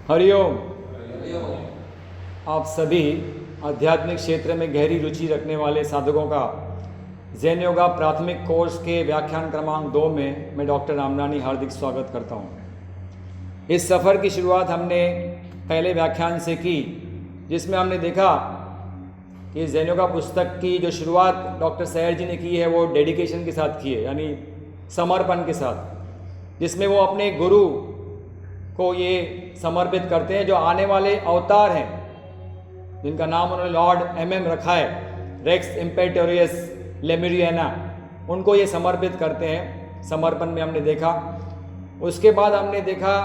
हरिओम। आप सभी आध्यात्मिक क्षेत्र में गहरी रुचि रखने वाले साधकों का जैन योगा प्राथमिक कोर्स के व्याख्यान क्रमांक 2 में मैं डॉक्टर रामरानी हार्दिक स्वागत करता हूँ। इस सफ़र की शुरुआत हमने पहले व्याख्यान से की, जिसमें हमने देखा कि जैन योगा पुस्तक की जो शुरुआत डॉक्टर सैयर जी ने की है वो डेडिकेशन के साथ की है, यानी समर्पण के साथ, जिसमें वो अपने गुरु को ये समर्पित करते हैं जो आने वाले अवतार हैं, जिनका नाम उन्होंने लॉर्ड MM रखा है, रेक्स इम्पेटोरियस लेमिरियाना, उनको ये समर्पित करते हैं। समर्पण में हमने देखा। उसके बाद हमने देखा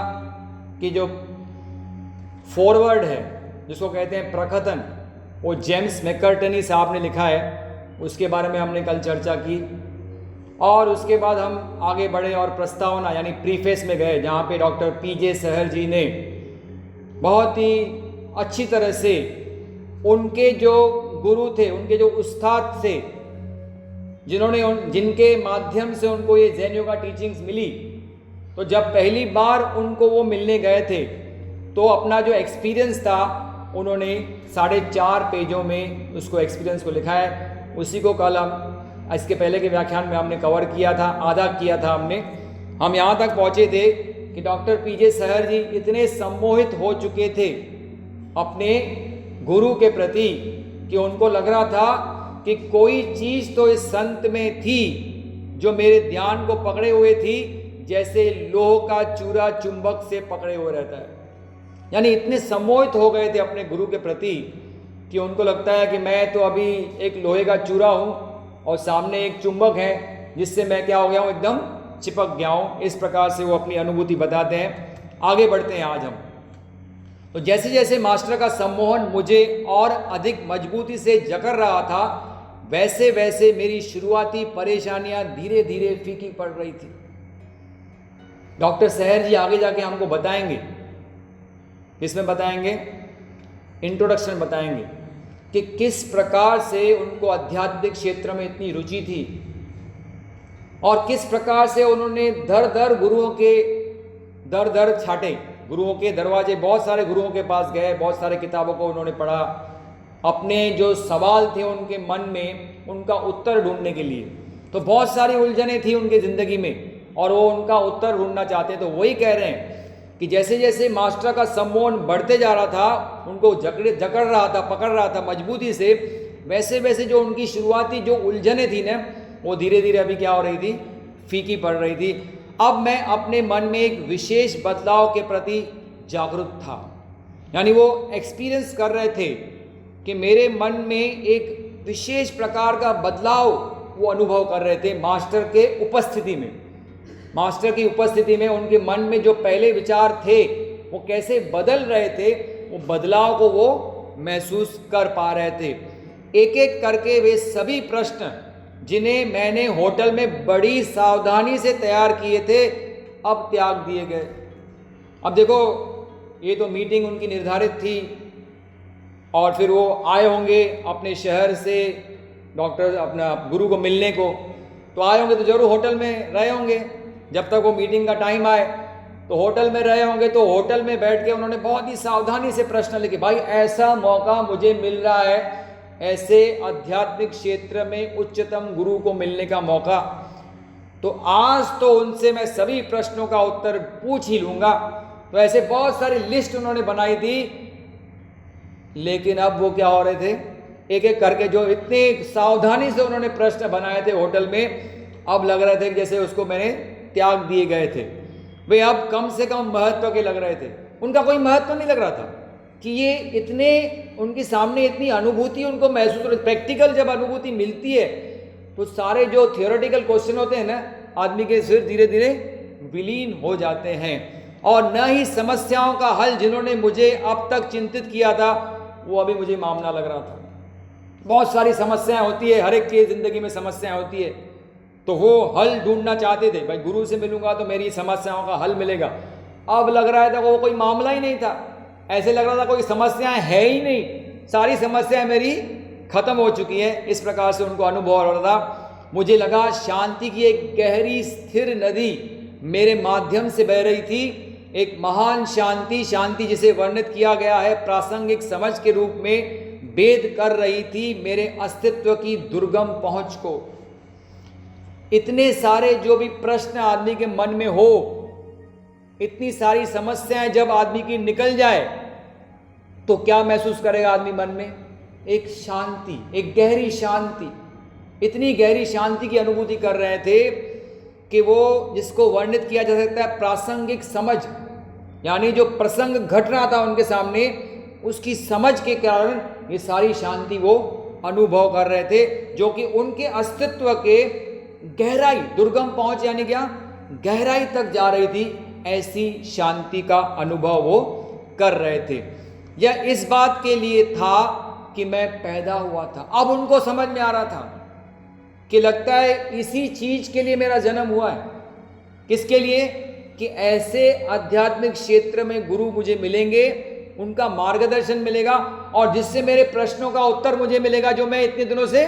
कि जो फॉरवर्ड है, जिसको कहते हैं प्रकथन, वो जेम्स मैकर्टनी साहब ने लिखा है, उसके बारे में हमने कल चर्चा की। और उसके बाद हम आगे बढ़े और प्रस्तावना यानी प्रीफेस में गए, जहाँ पे डॉक्टर PJ सहर जी ने बहुत ही अच्छी तरह से उनके जो गुरु थे, उनके जो उस्ताद थे, जिनके माध्यम से उनको ये जैन योगा टीचिंग्स मिली, तो जब पहली बार उनको वो मिलने गए थे तो अपना जो एक्सपीरियंस था उन्होंने 4.5 पेजों में उसको एक्सपीरियंस को लिखा है। उसी को कल हम इसके पहले के व्याख्यान में हमने कवर किया था, आधा किया था हमने। हम यहाँ तक पहुँचे थे कि डॉक्टर PJ सहर जी इतने सम्मोहित हो चुके थे अपने गुरु के प्रति कि उनको लग रहा था कि कोई चीज़ तो इस संत में थी जो मेरे ध्यान को पकड़े हुए थी, जैसे लोह का चूरा चुंबक से पकड़े हुए रहता है। यानी इतने सम्मोहित हो गए थे अपने गुरु के प्रति कि उनको लगता है कि मैं तो अभी एक लोहे का चूरा हूँ और सामने एक चुंबक है जिससे मैं क्या हो गया हूँ, एकदम चिपक गया हूँ। इस प्रकार से वो अपनी अनुभूति बताते हैं। आगे बढ़ते हैं आज हम। तो जैसे जैसे मास्टर का सम्मोहन मुझे और अधिक मजबूती से जकड़ रहा था, वैसे वैसे मेरी शुरुआती परेशानियां धीरे धीरे फीकी पड़ रही थी। डॉक्टर सहर जी आगे जाके हमको बताएंगे, इसमें बताएंगे, इंट्रोडक्शन बताएंगे कि किस प्रकार से उनको आध्यात्मिक क्षेत्र में इतनी रुचि थी और किस प्रकार से उन्होंने दर दर गुरुओं के दर छाटे, गुरुओं के दरवाजे, बहुत सारे गुरुओं के पास गए, बहुत सारे किताबों को उन्होंने पढ़ा, अपने जो सवाल थे उनके मन में उनका उत्तर ढूंढने के लिए। तो बहुत सारी उलझनें थी उनके ज़िंदगी में और वो उनका उत्तर ढूंढना चाहते। तो वही कह रहे हैं कि जैसे जैसे मास्टर का सम्मोहन बढ़ते जा रहा था, उनको जकड़ रहा था, पकड़ रहा था मजबूती से, वैसे वैसे जो उनकी शुरुआती जो उलझनें थी ना, वो धीरे धीरे अभी क्या हो रही थी, फीकी पड़ रही थी। अब मैं अपने मन में एक विशेष बदलाव के प्रति जागरूक था। यानी वो एक्सपीरियंस कर रहे थे कि मेरे मन में एक विशेष प्रकार का बदलाव वो अनुभव कर रहे थे मास्टर के उपस्थिति में। मास्टर की उपस्थिति में उनके मन में जो पहले विचार थे वो कैसे बदल रहे थे, वो बदलाव को वो महसूस कर पा रहे थे। एक एक करके वे सभी प्रश्न जिन्हें मैंने होटल में बड़ी सावधानी से तैयार किए थे, अब त्याग दिए गए। अब देखो, ये तो मीटिंग उनकी निर्धारित थी और फिर वो आए होंगे अपने शहर से डॉक्टर अपना गुरु को मिलने को, तो आए होंगे तो जरूर होटल में रहे होंगे जब तक वो मीटिंग का टाइम आए। तो होटल में रहे होंगे, तो होटल में बैठ के उन्होंने बहुत ही सावधानी से प्रश्न लिखे, भाई ऐसा मौका मुझे मिल रहा है, ऐसे आध्यात्मिक क्षेत्र में उच्चतम गुरु को मिलने का मौका, तो आज तो उनसे मैं सभी प्रश्नों का उत्तर पूछ ही लूँगा। तो ऐसे बहुत सारी लिस्ट उन्होंने बनाई थी, लेकिन अब वो क्या हो रहे थे, एक एक करके जो इतने सावधानी से उन्होंने प्रश्न बनाए थे होटल में, अब लग रहे थे जैसे उसको मैंने त्याग दिए गए थे। वे अब कम से कम महत्व के लग रहे थे। उनका कोई महत्व नहीं लग रहा था कि ये इतने उनके सामने इतनी अनुभूति उनको महसूस हो रही। प्रैक्टिकल जब अनुभूति मिलती है तो सारे जो थियोरेटिकल क्वेश्चन होते हैं ना, आदमी के सिर धीरे धीरे विलीन हो जाते हैं। और न ही समस्याओं का हल जिन्होंने मुझे अब तक चिंतित किया था, वो अभी मुझे मामला लग रहा था। बहुत सारी समस्याएं होती है, हर एक की ज़िंदगी में समस्याएं होती है, तो वो हल ढूंढना चाहते थे, भाई गुरु से मिलूंगा तो मेरी समस्याओं का हल मिलेगा। अब लग रहा था वो कोई मामला ही नहीं था, ऐसे लग रहा था कोई समस्याएं है ही नहीं, सारी समस्याएं मेरी खत्म हो चुकी हैं। इस प्रकार से उनको अनुभव हो रहा था। मुझे लगा शांति की एक गहरी स्थिर नदी मेरे माध्यम से बह रही थी एक महान शांति, शांति जिसे वर्णित किया गया है प्रासंगिक समझ के रूप में, भेद कर रही थी मेरे अस्तित्व की दुर्गम पहुंच को। इतने सारे जो भी प्रश्न आदमी के मन में हो, इतनी सारी समस्याएं जब आदमी की निकल जाए तो क्या महसूस करेगा आदमी मन में? एक शांति, एक गहरी शांति। इतनी गहरी शांति की अनुभूति कर रहे थे कि वो जिसको वर्णित किया जा सकता है प्रासंगिक समझ, यानी जो प्रसंग घट रहा था उनके सामने, उसकी समझ के कारण ये सारी शांति वो अनुभव कर रहे थे, जो कि उनके अस्तित्व के गहराई, दुर्गम पहुंच यानी क्या, गहराई तक जा रही थी। ऐसी शांति का अनुभव वो कर रहे थे। यह इस बात के लिए था कि मैं पैदा हुआ था। अब उनको समझ में आ रहा था कि लगता है इसी चीज के लिए मेरा जन्म हुआ है। किसके लिए? कि ऐसे आध्यात्मिक क्षेत्र में गुरु मुझे मिलेंगे, उनका मार्गदर्शन मिलेगा और जिससे मेरे प्रश्नों का उत्तर मुझे मिलेगा जो मैं इतने दिनों से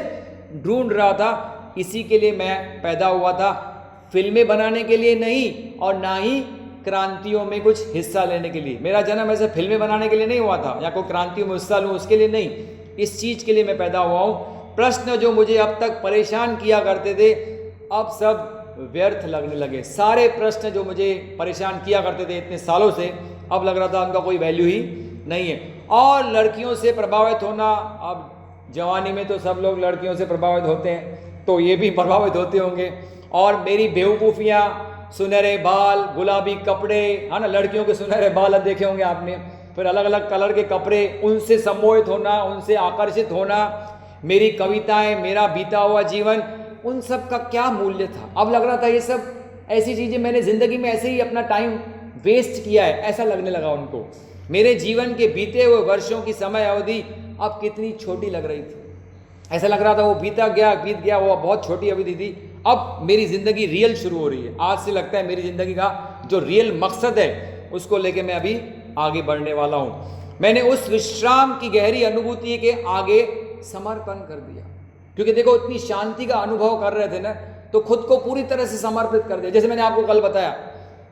ढूंढ रहा था। इसी के लिए मैं पैदा हुआ था, फिल्में बनाने के लिए नहीं और ना ही क्रांतियों में कुछ हिस्सा लेने के लिए। मेरा जन्म ऐसे फिल्में बनाने के लिए नहीं हुआ था या कोई क्रांतियों में हिस्सा लूँ उसके लिए नहीं, इस चीज के लिए मैं पैदा हुआ हूँ। प्रश्न जो मुझे अब तक परेशान किया करते थे अब सब व्यर्थ लगने लगे। सारे प्रश्न जो मुझे परेशान किया करते थे इतने सालों से, अब लग रहा था उनका कोई वैल्यू ही नहीं है। और लड़कियों से प्रभावित होना, अब जवानी में तो सब लोग लड़कियों से प्रभावित होते हैं, तो ये भी प्रभावित होते होंगे। और मेरी बेवकूफ़ियाँ, सुनहरे बाल, गुलाबी कपड़े, है ना, लड़कियों के सुनहरे बाल देखे होंगे आपने, फिर अलग अलग कलर के कपड़े, उनसे सम्मोहित होना, उनसे आकर्षित होना, मेरी कविताएं, मेरा बीता हुआ जीवन, उन सब का क्या मूल्य था? अब लग रहा था ये सब ऐसी चीज़ें मैंने ज़िंदगी में ऐसे ही अपना टाइम वेस्ट किया है, ऐसा लगने लगा उनको। मेरे जीवन के बीते हुए वर्षों की समय अवधि अब कितनी छोटी लग रही थी। ऐसा लग रहा था वो बीत गया, वो बहुत छोटी अवधि थी। अब मेरी ज़िंदगी रियल शुरू हो रही है। आज से लगता है मेरी ज़िंदगी का जो रियल मकसद है उसको लेके मैं अभी आगे बढ़ने वाला हूँ। मैंने उस विश्राम की गहरी अनुभूति के आगे समर्पण कर दिया, क्योंकि देखो इतनी शांति का अनुभव कर रहे थे ना, तो खुद को पूरी तरह से समर्पित कर दिया। जैसे मैंने आपको कल बताया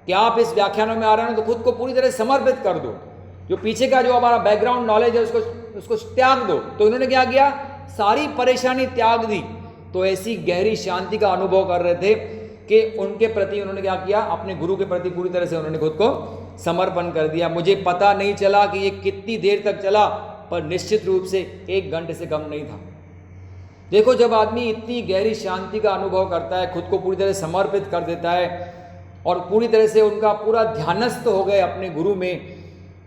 कि आप इस व्याख्यानों में आ रहे हैं तो खुद को पूरी तरह से समर्पित कर दो, जो पीछे का जो हमारा बैकग्राउंड नॉलेज है उसको त्याग दो। तो इन्होंने क्या किया? सारी परेशानी त्याग दी। तो ऐसी गहरी शांति का अनुभव कर रहे थे कि उनके प्रति उन्होंने क्या किया? अपने गुरु के प्रति पूरी तरह से उन्होंने खुद को समर्पण कर दिया। मुझे पता नहीं चला कि ये कितनी देर तक चला, पर निश्चित रूप से 1 घंटे से कम नहीं था। देखो, जब आदमी इतनी गहरी शांति का अनुभव करता है, खुद को पूरी तरह समर्पित कर देता है और पूरी तरह से उनका पूरा ध्यानस्थ हो गए अपने गुरु में,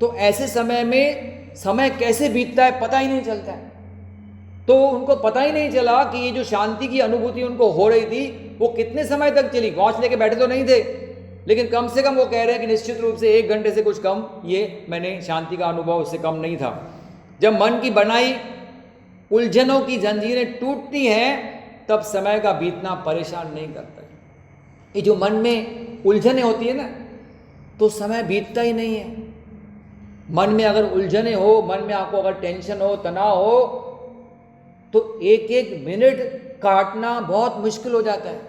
तो ऐसे समय में समय कैसे बीतता है पता ही नहीं चलता है। तो उनको पता ही नहीं चला कि ये जो शांति की अनुभूति उनको हो रही थी वो कितने समय तक चली। वॉच लेके बैठे तो नहीं थे, लेकिन कम से कम वो कह रहे हैं कि निश्चित रूप से 1 घंटे से कुछ कम ये मैंने शांति का अनुभव उससे कम नहीं था। जब मन की बनाई उलझनों की जंजीरें टूटती हैं तब समय का बीतना परेशान नहीं करता। ये जो मन में उलझने होती है ना, तो समय बीतता ही नहीं है। मन में अगर उलझने हो, मन में आपको अगर टेंशन हो, तनाव हो, तो 1-1 मिनट काटना बहुत मुश्किल हो जाता है।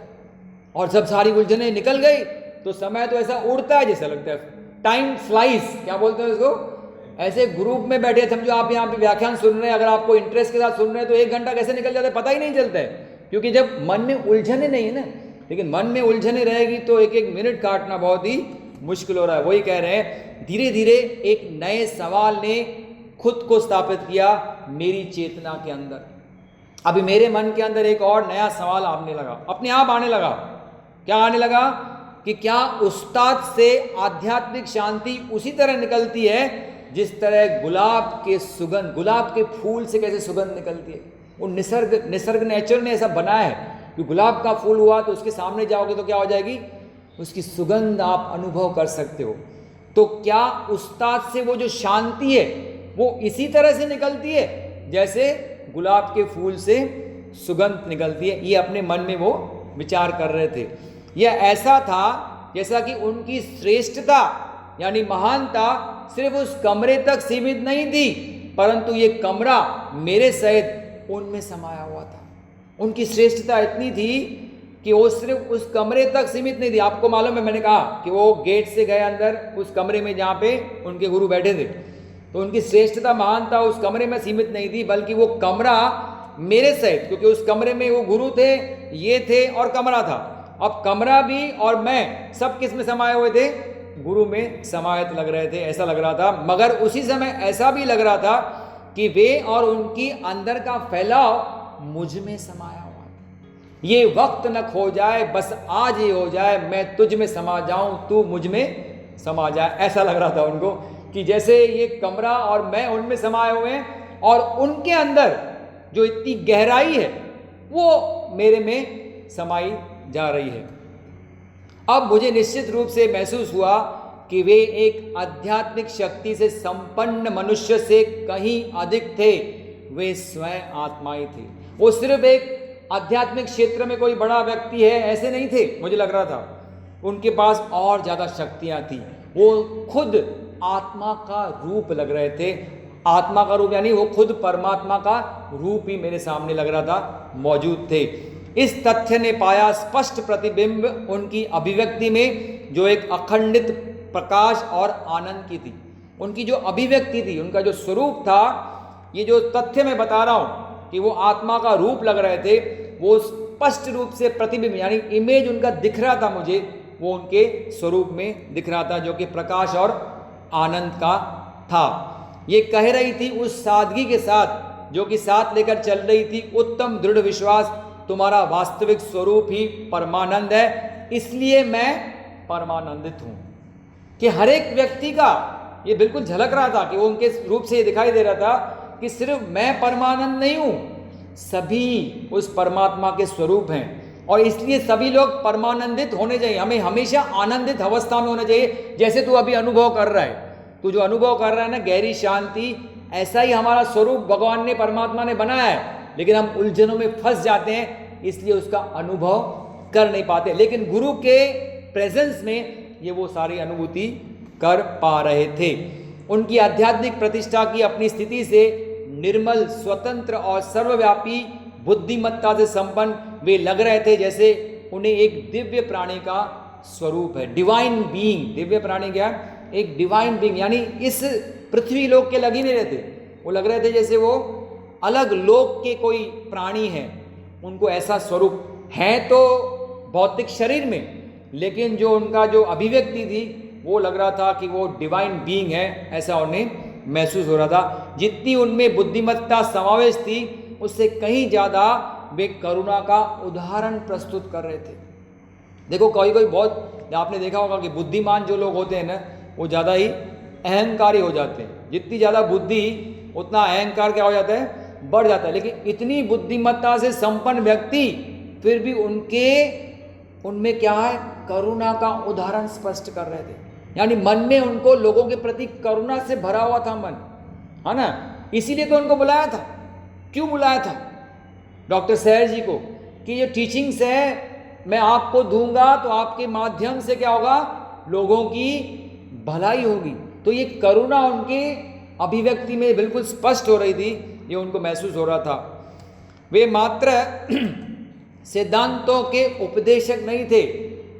और जब सारी उलझने निकल गई तो समय तो ऐसा उड़ता है जैसा लगता है, टाइम फ्लाइज, क्या बोलते हैं इसको। ऐसे ग्रुप में बैठे, समझो आप यहाँ पे व्याख्यान सुन रहे हैं, अगर आपको इंटरेस्ट के साथ सुन रहे हैं तो 1 घंटा कैसे निकल जाता है पता ही नहीं चलता है, क्योंकि जब मन में उलझने नहीं है ना। लेकिन मन में उलझने रहेगी तो 1-1 मिनट काटना बहुत ही मुश्किल हो रहा है। वही कह रहे हैं, धीरे धीरे एक नए सवाल ने खुद को स्थापित किया मेरी चेतना के अंदर। अभी मेरे मन के अंदर एक और नया सवाल आने लगा, अपने आप आने लगा। क्या आने लगा? कि क्या उस्ताद से आध्यात्मिक शांति उसी तरह निकलती है जिस तरह गुलाब के सुगंध, गुलाब के फूल से कैसे सुगंध निकलती है। वो निसर्ग नेचर ने ऐसा बनाया है कि गुलाब का फूल हुआ तो उसके सामने जाओगे तो क्या हो जाएगी? उसकी सुगंध आप अनुभव कर सकते हो। तो क्या उस्ताद से वो जो शांति है वो इसी तरह से निकलती है जैसे गुलाब के फूल से सुगंध निकलती है? ये अपने मन में वो विचार कर रहे थे। यह ऐसा था जैसा कि उनकी श्रेष्ठता यानी महानता सिर्फ उस कमरे तक सीमित नहीं थी, परंतु ये कमरा मेरे सहित उनमें समाया हुआ था। उनकी श्रेष्ठता इतनी थी कि वो सिर्फ उस कमरे तक सीमित नहीं थी। आपको मालूम है, मैंने कहा कि वो गेट से गए अंदर उस कमरे में जहाँ पे उनके गुरु बैठे थे, तो उनकी श्रेष्ठता महानता उस कमरे में सीमित नहीं थी, बल्कि वो कमरा मेरे सहित, क्योंकि उस कमरे में वो गुरु थे, ये थे और कमरा था। अब कमरा भी और मैं सब किस में समाये हुए थे? गुरु में समाहित लग रहे थे, ऐसा लग रहा था। मगर उसी समय ऐसा भी लग रहा था कि वे और उनकी अंदर का फैलाव मुझ में समाया हुआ था। ये वक्त न खो जाए, बस आज ही हो जाए, मैं तुझ में समा जाऊं, तू मुझ में समा जाए। ऐसा लग रहा था उनको कि जैसे ये कमरा और मैं उनमें समाये हुए हैं, और उनके अंदर जो इतनी गहराई है वो मेरे में समाई जा रही है। अब मुझे निश्चित रूप से महसूस हुआ कि वे एक आध्यात्मिक शक्ति से संपन्न मनुष्य से कहीं अधिक थे। वे स्वयं आत्माएं थे। वो सिर्फ एक आध्यात्मिक क्षेत्र में कोई बड़ा व्यक्ति है ऐसे नहीं थे, मुझे लग रहा था। उनके पास और ज्यादा शक्तियां थी। वो खुद आत्मा का रूप लग रहे थे। आत्मा का रूप यानी वो खुद परमात्मा का रूप ही मेरे सामने लग रहा था, मौजूद थे। इस तथ्य ने पाया स्पष्ट प्रतिबिंब उनकी अभिव्यक्ति में, जो एक अखंडित प्रकाश और आनंद की थी। उनकी जो अभिव्यक्ति थी, उनका जो स्वरूप था, ये जो तथ्य मैं बता रहा हूं कि वो आत्मा का रूप लग रहे थे, वो स्पष्ट रूप से प्रतिबिंब यानी इमेज उनका दिख रहा था मुझे, वो उनके स्वरूप में दिख रहा था, जो कि प्रकाश और आनंद का था। ये कह रही थी उस सादगी के साथ जो कि साथ लेकर चल रही थी, उत्तम दृढ़ विश्वास, तुम्हारा वास्तविक स्वरूप ही परमानंद है, इसलिए मैं परमानंदित हूं। कि हर एक व्यक्ति का ये बिल्कुल झलक रहा था कि वो उनके रूप से ये दिखाई दे रहा था कि सिर्फ मैं परमानंद नहीं हूं, सभी उस परमात्मा के स्वरूप हैं, और इसलिए सभी लोग परमानंदित होने चाहिए। हमें हमेशा आनंदित अवस्था में होना चाहिए। जैसे तू अभी अनुभव कर रहा है, तू जो अनुभव कर रहा है ना, गहरी शांति, ऐसा ही हमारा स्वरूप भगवान ने, परमात्मा ने बनाया है, लेकिन हम उलझनों में फंस जाते हैं, इसलिए उसका अनुभव कर नहीं पाते। लेकिन गुरु के प्रेजेंस में ये वो सारी अनुभूति कर पा रहे थे। उनकी आध्यात्मिक प्रतिष्ठा की अपनी स्थिति से निर्मल, स्वतंत्र और सर्वव्यापी बुद्धिमत्ता से संपन्न वे लग रहे थे, जैसे उन्हें एक दिव्य प्राणी का स्वरूप है। डिवाइन बीइंग, दिव्य प्राणी क्या? एक डिवाइन बीइंग, यानी इस पृथ्वी लोक के लग ही नहीं रहते। वो लग रहे थे जैसे वो अलग लोक के कोई प्राणी हैं। उनको ऐसा स्वरूप है तो भौतिक शरीर में, लेकिन जो उनका जो अभिव्यक्ति थी वो लग रहा था कि वो डिवाइन बीइंग है, ऐसा उन्हें महसूस हो रहा था। जितनी उनमें बुद्धिमत्ता समावेश थी, उससे कहीं ज़्यादा वे करुणा का उदाहरण प्रस्तुत कर रहे थे। देखो कोई कोई बहुत, आपने देखा होगा कि बुद्धिमान जो लोग होते हैं ना, वो ज़्यादा ही अहंकारी हो जाते हैं। जितनी ज़्यादा बुद्धि उतना अहंकार क्या हो जाता है? बढ़ जाता है। लेकिन इतनी बुद्धिमत्ता से संपन्न व्यक्ति फिर भी उनमें क्या है? करुणा का उदाहरण स्पष्ट कर रहे थे। यानी मन में उनको लोगों के प्रति करुणा से भरा हुआ था मन, है ना। इसीलिए तो उनको बुलाया था। क्यों बुलाया था डॉक्टर सैर जी को? कि ये टीचिंग्स है मैं आपको दूंगा तो आपके माध्यम से क्या होगा? लोगों की भलाई होगी। तो ये करुणा उनके अभिव्यक्ति में बिल्कुल स्पष्ट हो रही थी, ये उनको महसूस हो रहा था। वे मात्र सिद्धांतों के उपदेशक नहीं थे।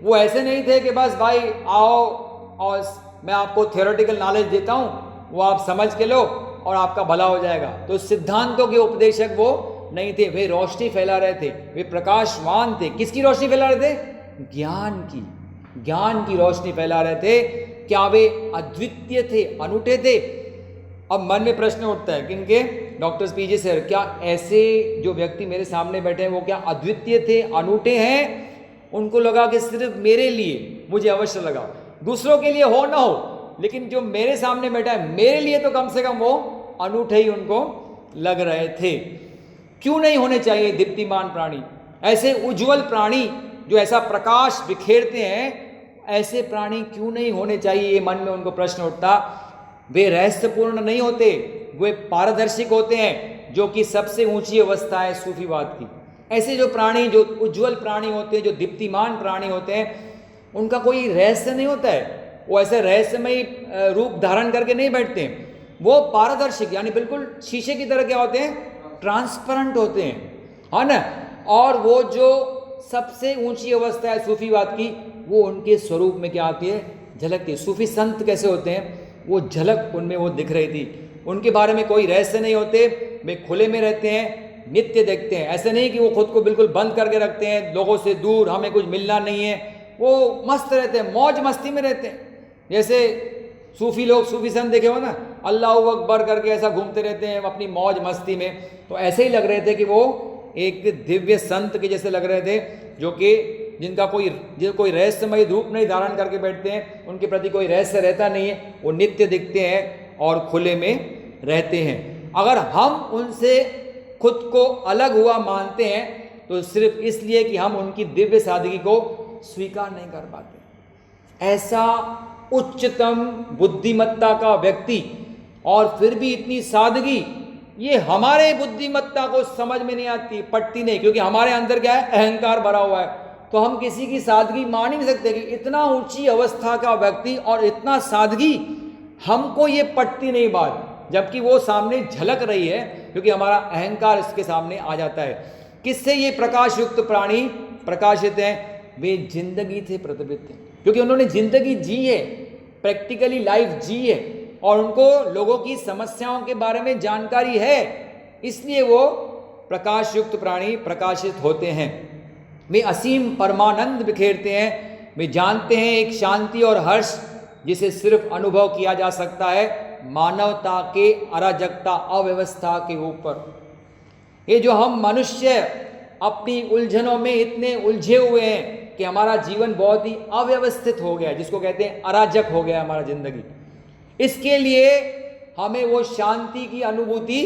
वो ऐसे नहीं थे कि बस भाई आओ और मैं आपको थियोरेटिकल नॉलेज देता हूँ, वो आप समझ के लो और आपका भला हो जाएगा। तो सिद्धांतों के उपदेशक वो नहीं थे। वे रोशनी फैला रहे थे, वे प्रकाशवान थे। किसकी रोशनी फैला रहे थे? ज्ञान की रोशनी फैला रहे थे। क्या वे अद्वितीय थे, अनूठे थे? अब मन में प्रश्न उठता है किनके? डॉक्टर पीजे सर, क्या ऐसे जो व्यक्ति मेरे सामने बैठे हैं वो क्या अद्वितीय थे, अनूठे हैं? उनको लगा कि सिर्फ मेरे लिए, मुझे अवश्य लगा, दूसरों के लिए हो ना हो, लेकिन जो मेरे सामने बैठा है मेरे लिए तो कम से कम वो अनूठे ही उनको लग रहे थे। क्यों नहीं होने चाहिए दीप्तिमान प्राणी, ऐसे उज्जवल प्राणी जो ऐसा प्रकाश बिखेरते हैं, ऐसे प्राणी क्यों नहीं होने चाहिए? ये मन में उनको प्रश्न उठता। वे रहस्यपूर्ण नहीं होते, वे पारदर्शिक होते हैं, जो कि सबसे ऊंची अवस्था है सूफीवाद की। ऐसे जो प्राणी, जो उज्जवल प्राणी होते हैं, जो दीप्तिमान प्राणी होते हैं, उनका कोई रहस्य नहीं होता है। वो ऐसे रहस्यमय रूप धारण करके नहीं बैठते हैं। वो पारदर्शिक यानी बिल्कुल शीशे की तरह क्या होते हैं? ट्रांसपेरेंट होते हैं, है ना। और वो जो सबसे ऊंची अवस्था है सूफीवाद की, वो उनके स्वरूप में क्या आती है, झलकती है। सूफी संत कैसे होते हैं, वो झलक उनमें वो दिख रही थी। उनके बारे में कोई रहस्य नहीं होते, वे खुले में रहते हैं, नित्य देखते हैं। ऐसे नहीं कि वो खुद को बिल्कुल बंद करके रखते हैं, लोगों से दूर, हमें कुछ मिलना नहीं है। वो मस्त रहते हैं, मौज मस्ती में रहते हैं। जैसे सूफी लोग, सूफी संत देखे हो ना, अल्लाह अकबर करके ऐसा घूमते रहते हैं अपनी मौज मस्ती में। तो ऐसे ही लग रहे थे कि वो एक दिव्य संत के जैसे लग रहे थे, जो कि जिनका कोई रहस्यमय रूप नहीं धारण करके बैठते हैं, उनके प्रति कोई रहस्य रहता नहीं है, वो नित्य दिखते हैं और खुले में रहते हैं। अगर हम उनसे खुद को अलग हुआ मानते हैं तो सिर्फ इसलिए कि हम उनकी दिव्य सादगी को स्वीकार नहीं कर पाते। ऐसा उच्चतम बुद्धिमत्ता का व्यक्ति और फिर भी इतनी सादगी, ये हमारे बुद्धिमत्ता को समझ में नहीं आती, पटती नहीं, क्योंकि हमारे अंदर क्या है, अहंकार भरा हुआ है। तो हम किसी की सादगी मान ही नहीं सकते कि इतना ऊंची अवस्था का व्यक्ति और इतना सादगी, हमको ये पटती नहीं बात, जबकि वो सामने झलक रही है, क्योंकि हमारा अहंकार इसके सामने आ जाता है। किससे ये प्रकाश युक्त प्राणी प्रकाशित हैं? वे जिंदगी से प्रतिबिंबित हैं, क्योंकि उन्होंने जिंदगी जी है, प्रैक्टिकली लाइफ जी है, और उनको लोगों की समस्याओं के बारे में जानकारी है, इसलिए वो प्रकाश युक्त प्राणी प्रकाशित होते हैं। वे असीम परमानंद बिखेरते हैं। वे जानते हैं एक शांति और हर्ष जिसे सिर्फ अनुभव किया जा सकता है मानवता के अराजकता, अव्यवस्था के ऊपर। ये जो हम मनुष्य अपनी उलझनों में इतने उलझे हुए हैं कि हमारा जीवन बहुत ही अव्यवस्थित हो गया है, जिसको कहते हैं अराजक हो गया हमारा जिंदगी, इसके लिए हमें वो शांति की अनुभूति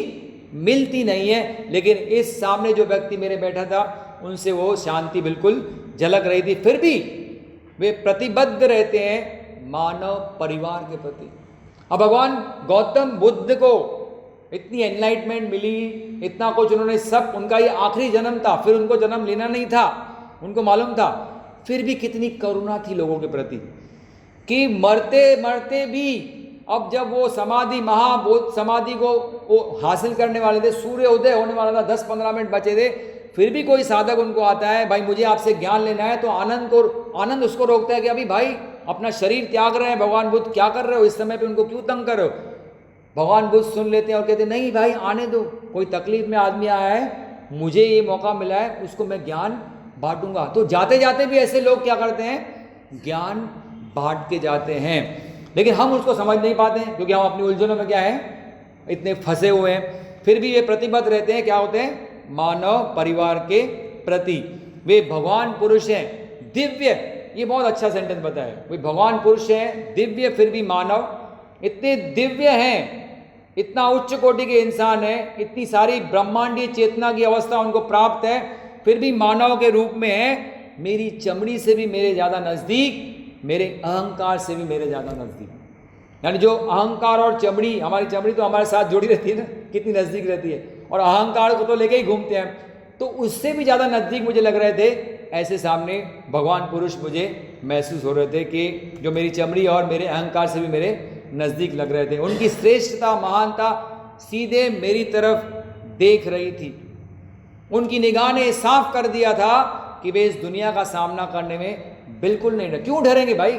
मिलती नहीं है। लेकिन इस सामने जो व्यक्ति मेरे बैठा था, उनसे वो शांति बिल्कुल झलक रही थी। फिर भी वे प्रतिबद्ध रहते हैं मानव परिवार के प्रति। अब भगवान गौतम बुद्ध को इतनी एनलाइटमेंट मिली, इतना कुछ उन्होंने सब, उनका ये आखिरी जन्म था, फिर उनको जन्म लेना नहीं था, उनको मालूम था, फिर भी कितनी करुणा थी लोगों के प्रति कि मरते मरते भी, अब जब वो समाधि, महाबोध समाधि को वो हासिल करने वाले थे, सूर्य उदय होने वाला था, 10-15 मिनट बचे थे, फिर भी कोई साधक उनको आता है, भाई मुझे आपसे ज्ञान लेना है, तो आनंद उसको रोकता है कि अभी भाई अपना शरीर त्याग रहे हैं, भगवान बुद्ध क्या कर रहे हो, इस समय पे उनको क्यों तंग कर रहे हो। भगवान बुद्ध सुन लेते हैं और कहते हैं नहीं भाई आने दो, कोई तकलीफ में आदमी आया है, मुझे ये मौका मिला है, उसको मैं ज्ञान बांटूंगा। तो जाते जाते भी ऐसे लोग क्या करते हैं, ज्ञान बांट के जाते हैं, लेकिन हम उसको समझ नहीं पाते हैं, क्योंकि हम अपनी उलझनों में क्या है, इतने फंसे हुए हैं। फिर भी ये प्रतिबद्ध रहते हैं, क्या होते हैं, मानव परिवार के प्रति। वे भगवान पुरुष हैं, दिव्य, ये बहुत अच्छा सेंटेंस बताया, वे भगवान पुरुष हैं, दिव्य, फिर भी मानव। इतने दिव्य हैं, इतना उच्च कोटि के इंसान हैं, इतनी सारी ब्रह्मांडीय चेतना की अवस्था उनको प्राप्त है, फिर भी मानव के रूप में है। मेरी चमड़ी से भी मेरे ज़्यादा नज़दीक, मेरे अहंकार से भी मेरे ज़्यादा नज़दीक। यानी जो अहंकार और चमड़ी, हमारी चमड़ी तो हमारे साथ जुड़ी रहती है ना, कितनी नज़दीक रहती है, और अहंकार को तो लेके ही घूमते हैं, तो उससे भी ज़्यादा नज़दीक मुझे लग रहे थे। ऐसे सामने भगवान पुरुष मुझे महसूस हो रहे थे कि जो मेरी चमड़ी और मेरे अहंकार से भी मेरे नज़दीक लग रहे थे। उनकी श्रेष्ठता, महानता सीधे मेरी तरफ देख रही थी। उनकी निगाह ने साफ कर दिया था कि वे इस दुनिया का सामना करने में बिल्कुल नहीं डर। क्यों डरेंगे भाई,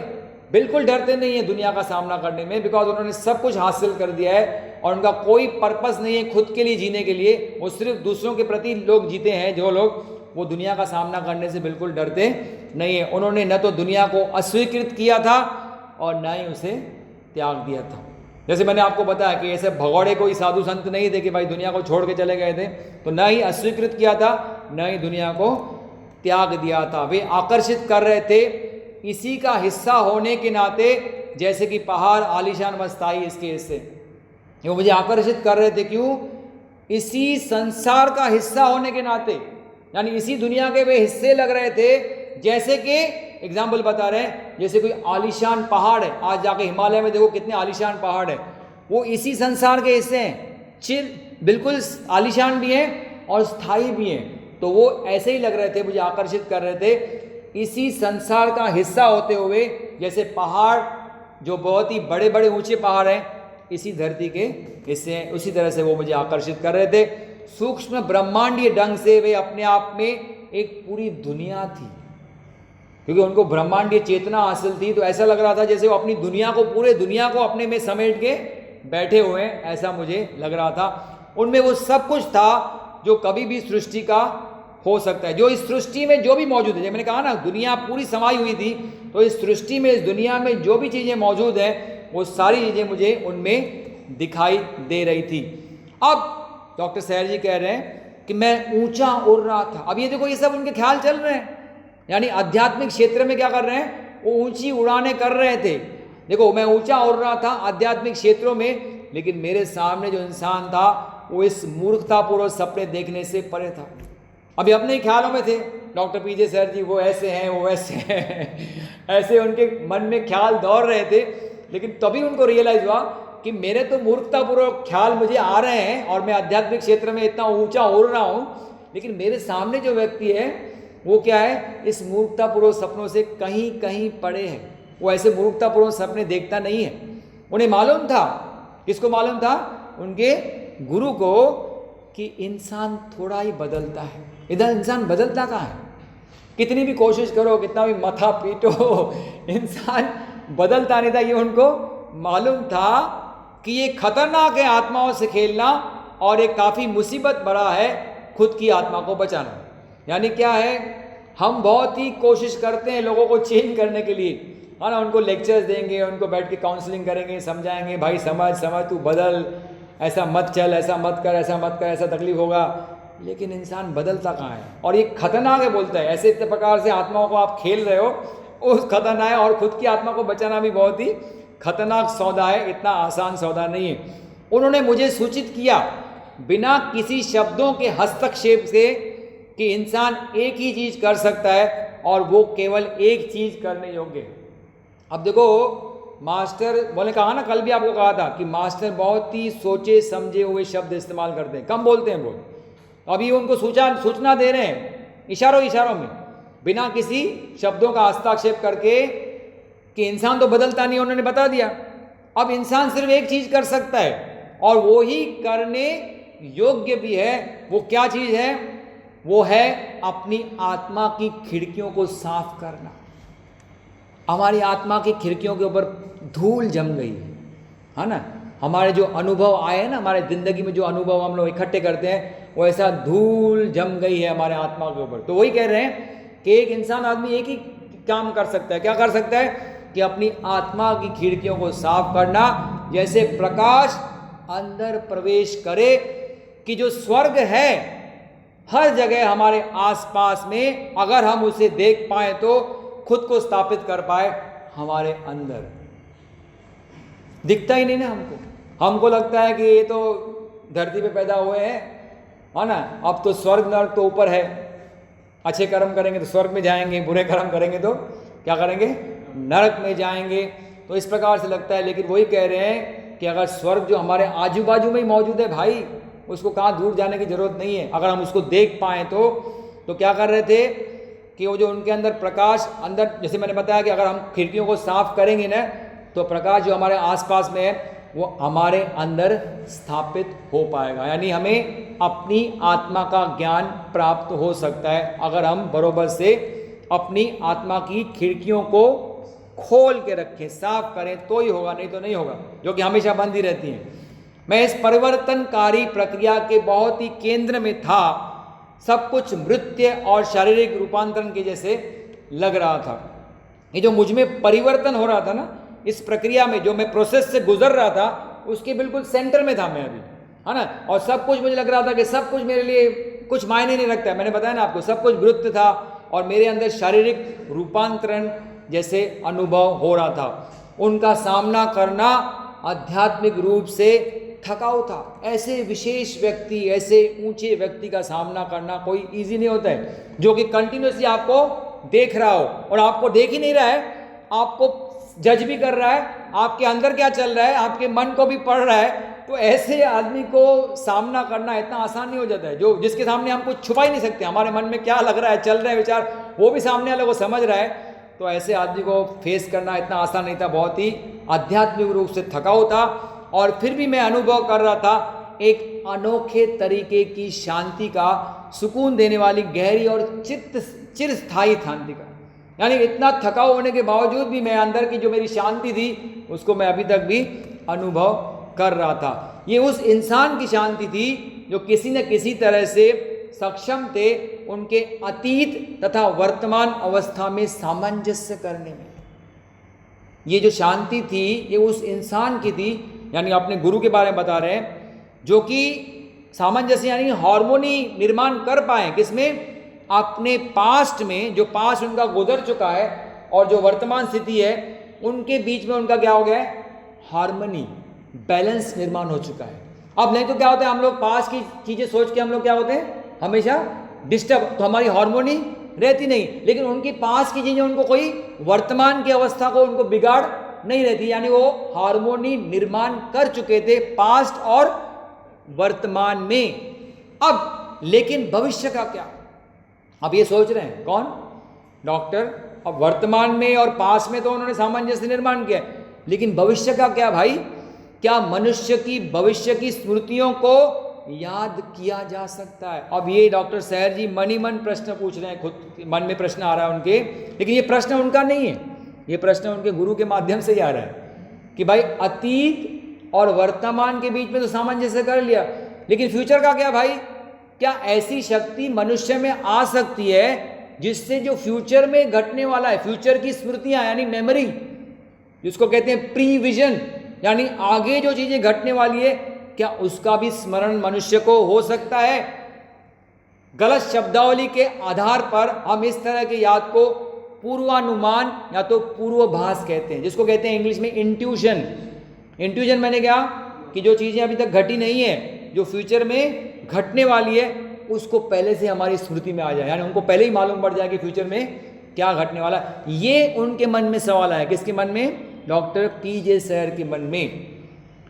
बिल्कुल डरते नहीं है दुनिया का सामना करने में, बिकॉज उन्होंने सब कुछ हासिल कर दिया है और उनका कोई पर्पस नहीं है खुद के लिए जीने के लिए, वो सिर्फ दूसरों के प्रति लोग जीते हैं। जो लोग, वो दुनिया का सामना करने से बिल्कुल डरते नहीं है। उन्होंने न तो दुनिया को अस्वीकृत किया था और न ही उसे त्याग दिया था। जैसे मैंने आपको बताया कि ऐसे भगौड़े कोई साधु संत नहीं थे कि भाई दुनिया को छोड़ के चले गए थे, तो न ही अस्वीकृत किया था, न ही दुनिया को त्याग दिया था। वे आकर्षित कर रहे थे इसी का हिस्सा होने के नाते, जैसे कि पहाड़ आलीशान मस्ताई इसके हिस्से, वो मुझे आकर्षित कर रहे थे। क्यों? इसी संसार का हिस्सा होने के नाते, यानी इसी दुनिया के वे हिस्से लग रहे थे। जैसे कि एग्जाम्पल बता रहे हैं, जैसे कोई आलीशान पहाड़ है, आज जाके हिमालय में देखो कितने आलीशान पहाड़ है, वो इसी संसार के हिस्से हैं, चिर बिल्कुल आलीशान भी हैं और स्थायी भी हैं। तो वो ऐसे ही लग रहे थे, मुझे आकर्षित कर रहे थे इसी संसार का हिस्सा होते हुए, जैसे पहाड़ जो बहुत ही बड़े बड़े ऊंचे पहाड़ हैं इसी धरती के हिस्से हैं, उसी तरह से वो मुझे आकर्षित कर रहे थे। सूक्ष्म ब्रह्मांडीय ढंग से वे अपने आप में एक पूरी दुनिया थी, क्योंकि उनको ब्रह्मांडीय चेतना हासिल थी। तो ऐसा लग रहा था जैसे वो अपनी दुनिया को, पूरे दुनिया को अपने में समेट के बैठे हुए हैं, ऐसा मुझे लग रहा था। उनमें वो सब कुछ था जो कभी भी सृष्टि का हो सकता है, जो इस सृष्टि में जो भी मौजूद है। जैसे मैंने कहा ना, दुनिया पूरी समाई हुई थी, तो इस सृष्टि में, इस दुनिया में जो भी चीज़ें मौजूद हैं, वो सारी चीज़ें मुझे उनमें दिखाई दे रही थी। अब डॉक्टर सैर जी कह रहे हैं कि मैं ऊंचा उड़ रहा था। अब ये देखो, ये सब उनके ख्याल चल रहे हैं, यानी आध्यात्मिक क्षेत्र में क्या कर रहे हैं, वो ऊंची उड़ाने कर रहे थे। देखो, मैं ऊंचा उड़ रहा था आध्यात्मिक क्षेत्रों में, लेकिन मेरे सामने जो इंसान था वो इस मूर्खतापूर्वक सपने देखने से परे था। अभी अपने ख्यालों में थे डॉक्टर पीजे सर जी, वो ऐसे हैं, वो वैसे हैं ऐसे उनके मन में ख्याल दौड़ रहे थे। लेकिन तभी उनको रियलाइज हुआ कि मेरे तो मूर्खतापूर्वक ख्याल मुझे आ रहे हैं और मैं आध्यात्मिक क्षेत्र में इतना ऊंचा उड़ रहा हूँ, लेकिन मेरे सामने जो व्यक्ति है वो क्या है, इस मूर्खतापूर्वक सपनों से कहीं कहीं परे है। वो ऐसे मूर्खतापूर्वक सपने देखता नहीं है। उन्हें मालूम था, किसको मालूम था, उनके गुरु को, कि इंसान थोड़ा ही बदलता है। इधर इंसान बदलता कहाँ है, कितनी भी कोशिश करो, कितना भी माथा पीटो, इंसान बदलता नहीं था। ये उनको मालूम था कि ये खतरनाक है आत्माओं से खेलना, और एक काफ़ी मुसीबत बड़ा है खुद की आत्मा को बचाना। यानी क्या है, हम बहुत ही कोशिश करते हैं लोगों को चेंज करने के लिए, है ना, उनको लेक्चर्स देंगे, उनको बैठ के काउंसलिंग करेंगे, समझाएंगे, भाई समझ समझ, तू बदल, ऐसा मत चल, ऐसा मत कर, ऐसा मत कर, ऐसा तकलीफ होगा। लेकिन इंसान बदलता कहाँ है, और ये खतरनाक है बोलता है। ऐसे इतने प्रकार से आत्माओं को आप खेल रहे हो, उस खतरनाक है, और खुद की आत्मा को बचाना भी बहुत ही खतरनाक सौदा है, इतना आसान सौदा नहीं है। उन्होंने मुझे सूचित किया बिना किसी शब्दों के हस्तक्षेप से कि इंसान एक ही चीज कर सकता है, और वो केवल एक चीज करने योग्य है। अब देखो, मास्टर बोले, कहा ना, कल भी आपको कहा था कि मास्टर बहुत ही सोचे समझे हुए शब्द इस्तेमाल करते हैं, कम बोलते हैं वो। अभी उनको सूचना दे रहे हैं इशारों में, बिना किसी शब्दों का हस्ताक्षेप करके, कि इंसान तो बदलता नहीं, उन्होंने बता दिया। अब इंसान सिर्फ एक चीज कर सकता है, और वो ही करने योग्य भी है। वो क्या चीज है, वो है अपनी आत्मा की खिड़कियों को साफ करना। हमारी आत्मा की खिड़कियों के ऊपर धूल जम गई है ना। हमारे जो अनुभव आए हैं ना, हमारे ज़िंदगी में जो अनुभव हम लोग इकट्ठे करते हैं, वो ऐसा धूल जम गई है हमारे आत्मा के ऊपर। तो वही कह रहे हैं कि एक इंसान, आदमी एक ही काम कर सकता है। क्या कर सकता है, कि अपनी आत्मा की खिड़कियों को साफ करना। जैसे प्रकाश अंदर प्रवेश करे, कि जो स्वर्ग है हर जगह हमारे आसपास में, अगर हम उसे देख पाए तो खुद को स्थापित कर पाए हमारे अंदर। दिखता ही नहीं ना हमको लगता है कि ये तो धरती पे पैदा हुए हैं, है ना, अब तो स्वर्ग नरक तो ऊपर है, अच्छे कर्म करेंगे तो स्वर्ग में जाएंगे, बुरे कर्म करेंगे तो क्या करेंगे, नरक में जाएंगे। तो इस प्रकार से लगता है। लेकिन वही कह रहे हैं कि अगर स्वर्ग जो हमारे आजू बाजू में ही मौजूद है भाई, उसको कहाँ दूर जाने की जरूरत नहीं है। अगर हम उसको देख पाएँ तो क्या कर रहे थे, कि वो जो उनके अंदर प्रकाश, अंदर जैसे मैंने बताया कि अगर हम खिड़कियों को साफ करेंगे ना, तो प्रकाश जो हमारे आसपास में है वो हमारे अंदर स्थापित हो पाएगा। यानी हमें अपनी आत्मा का ज्ञान प्राप्त हो सकता है, अगर हम बरोबर से अपनी आत्मा की खिड़कियों को खोल के रखें, साफ करें, तो ही होगा, नहीं तो नहीं होगा, जो कि हमेशा बंद ही रहती हैं। मैं इस परिवर्तनकारी प्रक्रिया के बहुत ही केंद्र में था। सब कुछ नृत्य और शारीरिक रूपांतरण के जैसे लग रहा था। ये जो मुझ में परिवर्तन हो रहा था ना, इस प्रक्रिया में जो मैं प्रोसेस से गुजर रहा था, उसके बिल्कुल सेंटर में था मैं अभी, है ना। और सब कुछ मुझे लग रहा था कि सब कुछ मेरे लिए कुछ मायने नहीं रखता है। मैंने बताया ना आपको, सब कुछ नृत्य था, और मेरे अंदर शारीरिक रूपांतरण जैसे अनुभव हो रहा था। उनका सामना करना आध्यात्मिक रूप से थकाऊ था। ऐसे विशेष व्यक्ति, ऐसे ऊंचे व्यक्ति का सामना करना कोई इजी नहीं होता है, जो कि कंटिन्यूसली आपको देख रहा हो, और आपको देख ही नहीं रहा है, आपको जज भी कर रहा है, आपके अंदर क्या चल रहा है, आपके मन को भी पढ़ रहा है। तो ऐसे आदमी को सामना करना इतना आसान नहीं हो जाता है, जो जिसके सामने हम कुछ छुपा ही नहीं सकते। हमारे मन में क्या लग रहा है, चल रहा है विचार, वो भी सामने वाले को समझ रहा है। तो ऐसे आदमी को फेस करना इतना आसान नहीं था, बहुत ही आध्यात्मिक रूप से थकाऊ था। और फिर भी मैं अनुभव कर रहा था एक अनोखे तरीके की शांति का, सुकून देने वाली गहरी और चिरस्थायी शांति का। यानी इतना थकाव होने के बावजूद भी मैं अंदर की जो मेरी शांति थी उसको मैं अभी तक भी अनुभव कर रहा था। ये उस इंसान की शांति थी जो किसी न किसी तरह से सक्षम थे उनके अतीत तथा वर्तमान अवस्था में सामंजस्य करने में। ये जो शांति थी ये उस इंसान की थी, यानी अपने गुरु के बारे में बता रहे हैं, जो कि सामंजस्य यानी हार्मोनी निर्माण कर पाए किसमें, अपने पास्ट में, जो पास्ट उनका गुजर चुका है और जो वर्तमान स्थिति है उनके बीच में उनका क्या हो गया है, हार्मनी, बैलेंस निर्माण हो चुका है। अब नहीं तो क्या होता है, हम लोग पास्ट की चीजें सोच के हम लोग क्या होते हैं हमेशा डिस्टर्ब, तो हमारी हार्मोनी रहती नहीं। लेकिन उनकी पास्ट की चीजें उनको कोई वर्तमान की अवस्था को उनको बिगाड़ नहीं रहती, यानी वो हार्मोनी निर्माण कर चुके थे पास्ट और वर्तमान में। अब लेकिन भविष्य का क्या, अब ये सोच रहे हैं कौन, डॉक्टर। अब वर्तमान में और पास्ट में तो उन्होंने सामंजस्य निर्माण किया, लेकिन भविष्य का क्या भाई, क्या मनुष्य की भविष्य की स्मृतियों को याद किया जा सकता है। अब ये डॉक्टर सैर जी मन ही मन प्रश्न पूछ रहे हैं, खुद मन में प्रश्न आ रहा है उनके, लेकिन ये प्रश्न उनका नहीं है, ये प्रश्न उनके गुरु के माध्यम से ही आ रहा है कि भाई अतीत और वर्तमान के बीच में तो सामंजस्य कर लिया, लेकिन फ्यूचर का क्या भाई, क्या ऐसी शक्ति मनुष्य में आ सकती है जिससे जो फ्यूचर में घटने वाला है, फ्यूचर की स्मृतियां यानी मेमोरी, जिसको कहते हैं प्री विजन, यानी आगे जो चीजें घटने वाली है, क्या उसका भी स्मरण मनुष्य को हो सकता है। गलत शब्दावली के आधार पर हम इस तरह की याद को पूर्वानुमान या तो पूर्वाभास कहते हैं, जिसको कहते हैं इंग्लिश में इंट्यूशन। इंट्यूशन मैंने क्या कि जो चीजें अभी तक घटी नहीं है, जो फ्यूचर में घटने वाली है, उसको पहले से हमारी स्मृति में आ जाए, यानी उनको पहले ही मालूम पड़ जाए कि फ्यूचर में क्या घटने वाला है। ये उनके मन में सवाल आया, किसके मन में, डॉक्टर पीजे सैर के मन में।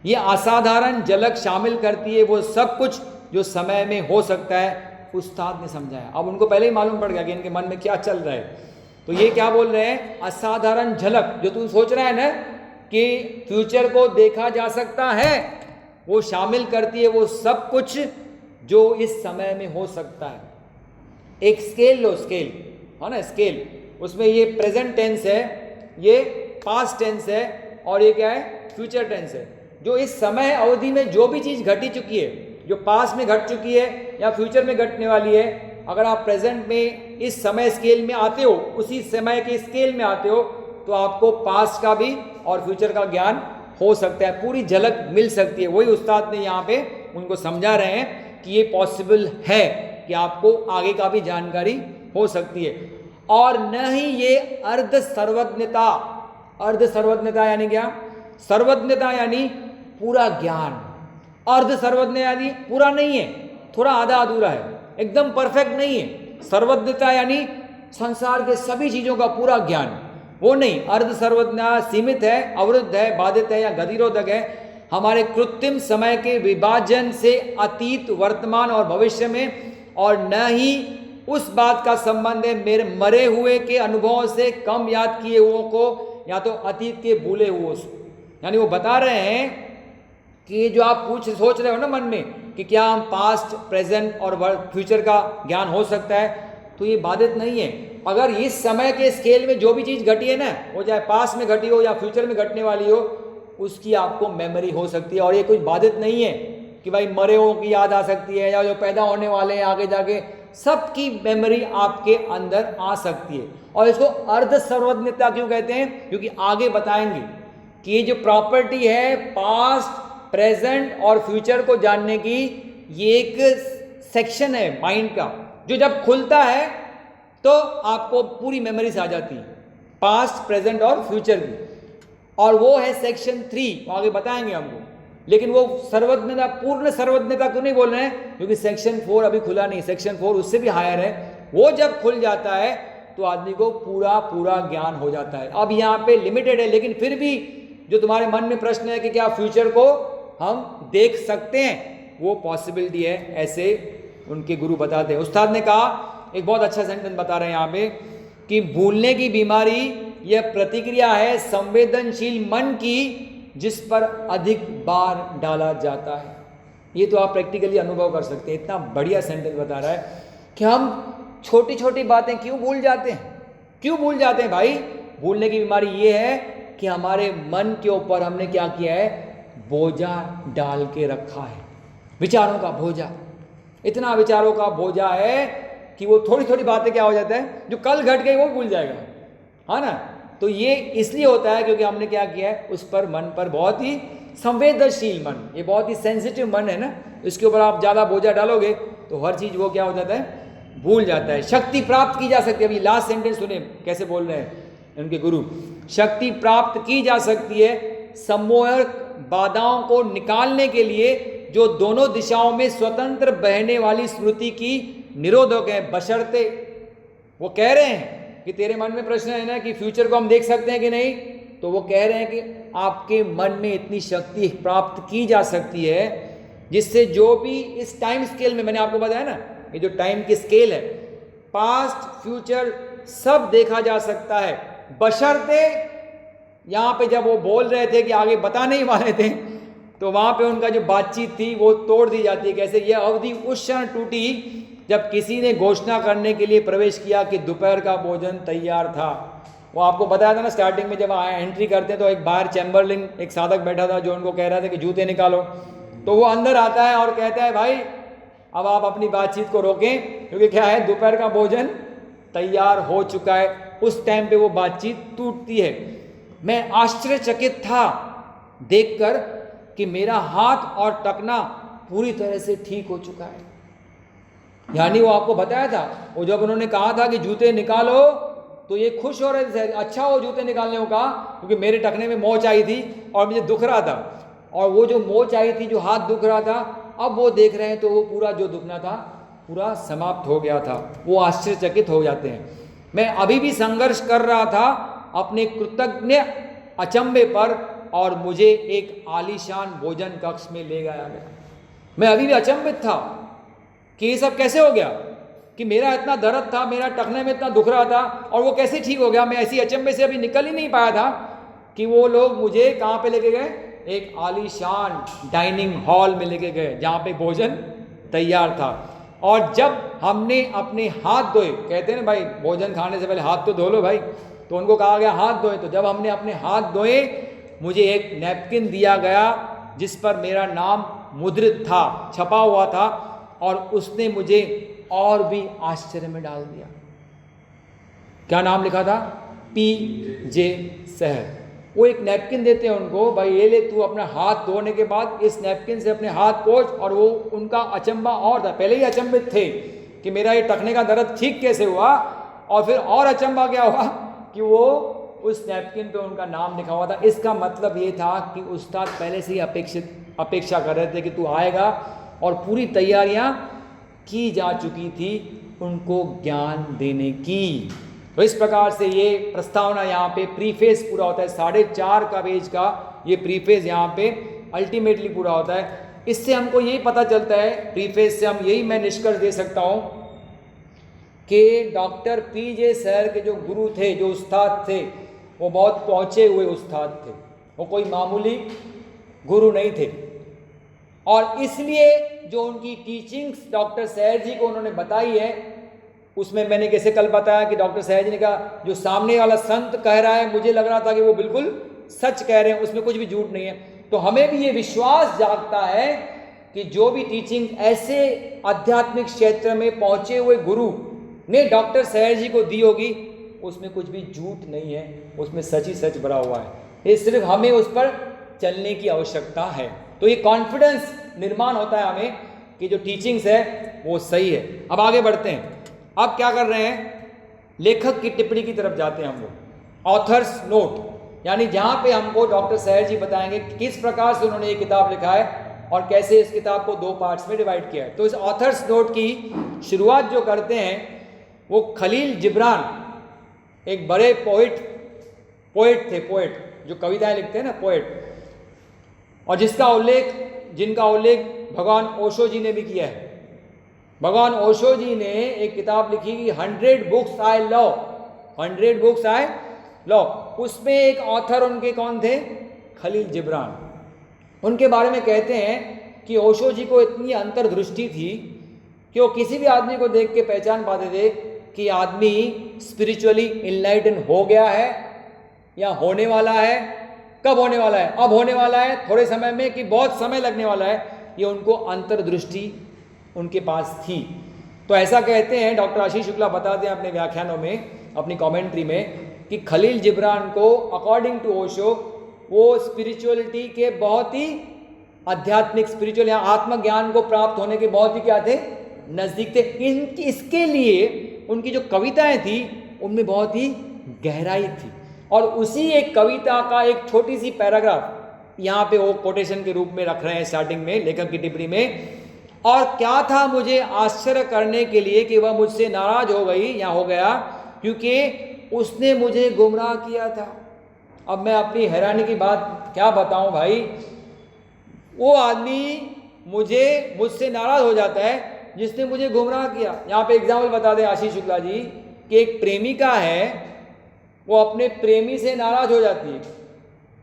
ये असाधारण झलक शामिल करती है वो सब कुछ जो समय में हो सकता है, उस्ताद ने समझाया। अब उनको पहले ही मालूम पड़ गया कि इनके मन में क्या चल रहा है, तो ये क्या बोल रहे हैं, असाधारण झलक, जो तू सोच रहा है ना कि फ्यूचर को देखा जा सकता है, वो शामिल करती है वो सब कुछ जो इस समय में हो सकता है। एक स्केल लो, स्केल है ना, स्केल, उसमें ये प्रेजेंट टेंस है, ये पास्ट टेंस है और ये क्या है, फ्यूचर टेंस है। जो इस समय अवधि में जो भी चीज घटी चुकी है, जो पास्ट में घट चुकी है या फ्यूचर में घटने वाली है, अगर आप प्रेजेंट में इस समय स्केल में आते हो, उसी समय के स्केल में आते हो, तो आपको पास्ट का भी और फ्यूचर का ज्ञान हो सकता है, पूरी झलक मिल सकती है। वही उस्ताद ने यहाँ पे उनको समझा रहे हैं कि ये पॉसिबल है कि आपको आगे का भी जानकारी हो सकती है। और न ही ये अर्ध सर्वज्ञता, अर्ध सर्वज्ञता यानी क्या, सर्वज्ञता यानी पूरा ज्ञान, अर्ध सर्वज्ञ यानी पूरा नहीं है, थोड़ा आधा अधूरा है, एकदम परफेक्ट नहीं है। सर्वज्ञता यानी संसार के सभी चीजों का पूरा ज्ञान, वो नहीं। अर्ध सर्वज्ञ सीमित है, अवरुद्ध है, बाधित है या गतिरोधक है, हमारे कृत्रिम समय के विभाजन से अतीत, वर्तमान और भविष्य में, और न ही उस बात का संबंध है मेरे मरे हुए के अनुभवों से कम याद किए हुओं को या तो अतीत के भूले हुओं से। यानी वो बता रहे हैं कि जो आप सोच रहे हो ना मन में कि क्या हम पास्ट, प्रेजेंट और फ्यूचर का ज्ञान हो सकता है, तो ये बाधित नहीं है। अगर इस समय के स्केल में जो भी चीज़ घटी है ना, वो चाहे पास्ट में घटी हो या फ्यूचर में घटने वाली हो, उसकी आपको मेमोरी हो सकती है। और ये कुछ बाधित नहीं है कि भाई मरे हुओं की याद आ सकती है या जो पैदा होने वाले हैं आगे जाके, सबकी मेमोरी आपके अंदर आ सकती है। और इसको अर्ध सर्वज्ञता क्यों कहते हैं, क्योंकि आगे बताएंगे कि ये जो प्रॉपर्टी है पास्ट, प्रेजेंट और फ्यूचर को जानने की, ये एक सेक्शन है माइंड का, जो जब खुलता है तो आपको पूरी मेमोरीज आ जाती है, पास्ट, प्रेजेंट और फ्यूचर की। और वो है सेक्शन 3, वो आगे बताएंगे हमको। लेकिन वो सर्वज्ञता, पूर्ण सर्वज्ञता क्यों नहीं बोल रहे हैं, क्योंकि सेक्शन 4 अभी खुला नहीं, सेक्शन 4 उससे भी हायर है। वो जब खुल जाता है तो आदमी को पूरा पूरा ज्ञान हो जाता है। अब यहाँ पे लिमिटेड है, लेकिन फिर भी जो तुम्हारे मन में प्रश्न है कि क्या फ्यूचर को हम देख सकते हैं, वो पॉसिबिलिटी है, ऐसे उनके गुरु बताते हैं। उस्ताद ने कहा, एक बहुत अच्छा सेंटेंस बता रहे हैं यहाँ पे, कि भूलने की बीमारी यह प्रतिक्रिया है संवेदनशील मन की जिस पर अधिक बार डाला जाता है। ये तो आप प्रैक्टिकली अनुभव कर सकते हैं। इतना बढ़िया सेंटेंस बता रहा है कि हम छोटी छोटी बातें क्यों भूल जाते हैं। क्यों भूल जाते हैं भाई? भूलने की बीमारी ये है कि हमारे मन के ऊपर हमने क्या किया है, बोझा डाल के रखा है, विचारों का बोझा। इतना विचारों का बोझा है कि वो थोड़ी थोड़ी बातें क्या हो जाता है, जो कल घट गई वो भूल जाएगा, हाँ ना। तो ये इसलिए होता है क्योंकि हमने क्या किया है, उस पर मन पर बहुत ही संवेदनशील मन, ये बहुत ही सेंसिटिव मन है ना, इसके ऊपर आप ज़्यादा बोझा डालोगे तो हर चीज़ वो क्या हो जाता है, भूल जाता है। शक्ति प्राप्त की जा सकती है, अभी लास्ट सेंटेंस सुने कैसे बोल रहे हैं उनके गुरु, शक्ति प्राप्त की जा सकती है सम्मोहक बाधाओं को निकालने के लिए जो दोनों दिशाओं में स्वतंत्र बहने वाली स्मृति की निरोधक है, बशर्ते वो कह रहे हैं कि तेरे मन में प्रश्न है ना कि फ्यूचर को हम देख सकते हैं कि नहीं, तो वो कह रहे हैं कि आपके मन में इतनी शक्ति प्राप्त की जा सकती है जिससे जो भी इस टाइम स्केल में, मैंने आपको बताया ना ये जो टाइम की स्केल है, पास्ट फ्यूचर सब देखा जा सकता है, बशर्ते यहाँ पे जब वो बोल रहे थे कि आगे बता नहीं वाले थे, तो वहाँ पे उनका जो बातचीत थी वो तोड़ दी जाती है। कैसे? यह अवधि उस क्षण टूटी जब किसी ने घोषणा करने के लिए प्रवेश किया कि दोपहर का भोजन तैयार था। वो आपको बताया था ना स्टार्टिंग में, जब एंट्री करते तो एक बाहर चैम्बरलिन एक साधक बैठा था जो उनको कह रहा था कि जूते निकालो, तो वो अंदर आता है और कहता है भाई अब आप अपनी बातचीत को रोकें क्योंकि क्या है, दोपहर का भोजन तैयार हो चुका है। उस टाइम पे वो बातचीत टूटती है। मैं आश्चर्यचकित था देखकर कि मेरा हाथ और टकना पूरी तरह से ठीक हो चुका है। यानी वो आपको बताया था, वो जब उन्होंने कहा था कि जूते निकालो तो ये खुश हो रहे थे, अच्छा वो जूते निकालने को कहा क्योंकि मेरे टकने में मोच आई थी और मुझे दुख रहा था, और वो जो मोच आई थी, जो हाथ दुख रहा था, अब वो देख रहे हैं तो वो पूरा जो दुखना था पूरा समाप्त हो गया था। वो आश्चर्यचकित हो जाते हैं। मैं अभी भी संघर्ष कर रहा था अपने कृतज्ञ अचंभे पर और मुझे एक आलीशान भोजन कक्ष में ले गया गया। मैं अभी भी अचंभित था कि ये सब कैसे हो गया, कि मेरा इतना दर्द था, मेरा टखने में इतना दुख रहा था और वो कैसे ठीक हो गया। मैं ऐसी अचंभे से अभी निकल ही नहीं पाया था कि वो लोग मुझे कहाँ पे लेके गए, एक आलीशान डाइनिंग हॉल में लेके गए जहाँ पे भोजन तैयार था। और जब हमने अपने हाथ धोए, कहते हैं ना भाई भोजन खाने से पहले हाथ तो धो लो भाई, तो उनको कहा गया हाथ धोए। तो जब हमने अपने हाथ धोए, मुझे एक नैपकिन दिया गया जिस पर मेरा नाम मुद्रित था, छपा हुआ था, और उसने मुझे और भी आश्चर्य में डाल दिया। क्या नाम लिखा था? पी.जे. सहर। वो एक नैपकिन देते हैं उनको, भाई ये ले तू अपना हाथ धोने के बाद इस नैपकिन से अपने हाथ पोंछ। और वो उनका अचंबा और था, पहले ही अचंभित थे कि मेरा ये टखने का दर्द ठीक कैसे हुआ, और फिर और अचंबा क्या हुआ कि वो उस नैपकिन पे उनका नाम लिखा हुआ था। इसका मतलब ये था कि उस्ताद पहले से ही अपेक्षा कर रहे थे कि तू आएगा, और पूरी तैयारियां की जा चुकी थी उनको ज्ञान देने की। तो इस प्रकार से ये प्रस्तावना यहाँ पे प्रीफेस पूरा होता है, 4.5 का पेज का ये प्रीफेस यहाँ पे अल्टीमेटली पूरा होता है। इससे हमको यही पता चलता है, प्रीफेस से हम यही मैं निष्कर्ष दे सकता हूँ कि डॉक्टर पी.जे. सहर के जो गुरु थे, जो उस्ताद थे, वो बहुत पहुँचे हुए उस्ताद थे, वो कोई मामूली गुरु नहीं थे। और इसलिए जो उनकी टीचिंग्स डॉक्टर सहर जी को उन्होंने बताई है, उसमें मैंने कैसे कल बताया कि डॉक्टर सहर जी ने कहा जो सामने वाला संत कह रहा है, मुझे लग रहा था कि वो बिल्कुल सच कह रहे हैं, उसमें कुछ भी झूठ नहीं है। तो हमें भी ये विश्वास जागता है कि जो भी टीचिंग ऐसे आध्यात्मिक क्षेत्र में पहुंचे हुए गुरु ने डॉक्टर सहर जी को दी होगी, उसमें कुछ भी झूठ नहीं है, उसमें सच ही सच भरा हुआ है। ये सिर्फ हमें उस पर चलने की आवश्यकता है। तो ये कॉन्फिडेंस निर्माण होता है हमें कि जो टीचिंग्स है वो सही है। अब आगे बढ़ते हैं। अब क्या कर रहे हैं, लेखक की टिप्पणी की तरफ जाते हैं हम लोग, ऑथर्स नोट, यानी जहाँ पे हमको डॉक्टर सहर जी बताएंगे कि किस प्रकार से उन्होंने ये किताब लिखा है और कैसे इस किताब को 2 पार्ट्स में डिवाइड किया है। तो इस ऑथर्स नोट की शुरुआत जो करते हैं वो खलील जिब्रान, एक बड़े पोएट थे, पोएट जो कविताएं लिखते हैं ना, पोएट, और जिनका उल्लेख भगवान ओशो जी ने भी किया है। भगवान ओशो जी ने एक किताब लिखी कि 100 books I love, 100 books I love. उसमें एक ऑथर उनके कौन थे? खलील जिब्रान। उनके बारे में कहते हैं कि ओशो जी को इतनी अंतर्दृष्टि थी कि वो किसी भी आदमी को देख के पहचान पाते थे कि आदमी स्पिरिचुअली इनलाइटन हो गया है या होने वाला है। कब होने वाला है? अब होने वाला है, थोड़े समय में, कि बहुत समय लगने वाला है। ये उनको अंतर्दृष्टि उनके पास थी। तो ऐसा कहते हैं, डॉक्टर आशीष शुक्ला बताते हैं अपने व्याख्यानों में, अपनी कमेंट्री में, कि खलील जिब्रान को अकॉर्डिंग टू ओशो वो स्पिरिचुअलिटी के बहुत ही आध्यात्मिक, स्पिरिचुअल या आत्मज्ञान को प्राप्त होने के बहुत ही क्या थे, नज़दीक थे। इसके लिए उनकी जो कविताएं थी उनमें बहुत ही गहराई थी। और उसी एक कविता का एक छोटी सी पैराग्राफ यहाँ पे वो कोटेशन के रूप में रख रहे हैं स्टार्टिंग में, लेखक की टिप्पणी में। और क्या था मुझे आश्चर्य करने के लिए कि वह मुझसे नाराज हो गई या हो गया, क्योंकि उसने मुझे गुमराह किया था। अब मैं अपनी हैरानी की बात क्या बताऊं भाई, वो आदमी मुझसे नाराज हो जाता है जिसने मुझे गुमराह किया। यहाँ पे एग्जाम्पल बता दें आशीष शुक्ला जी कि एक प्रेमिका है, वो अपने प्रेमी से नाराज हो जाती है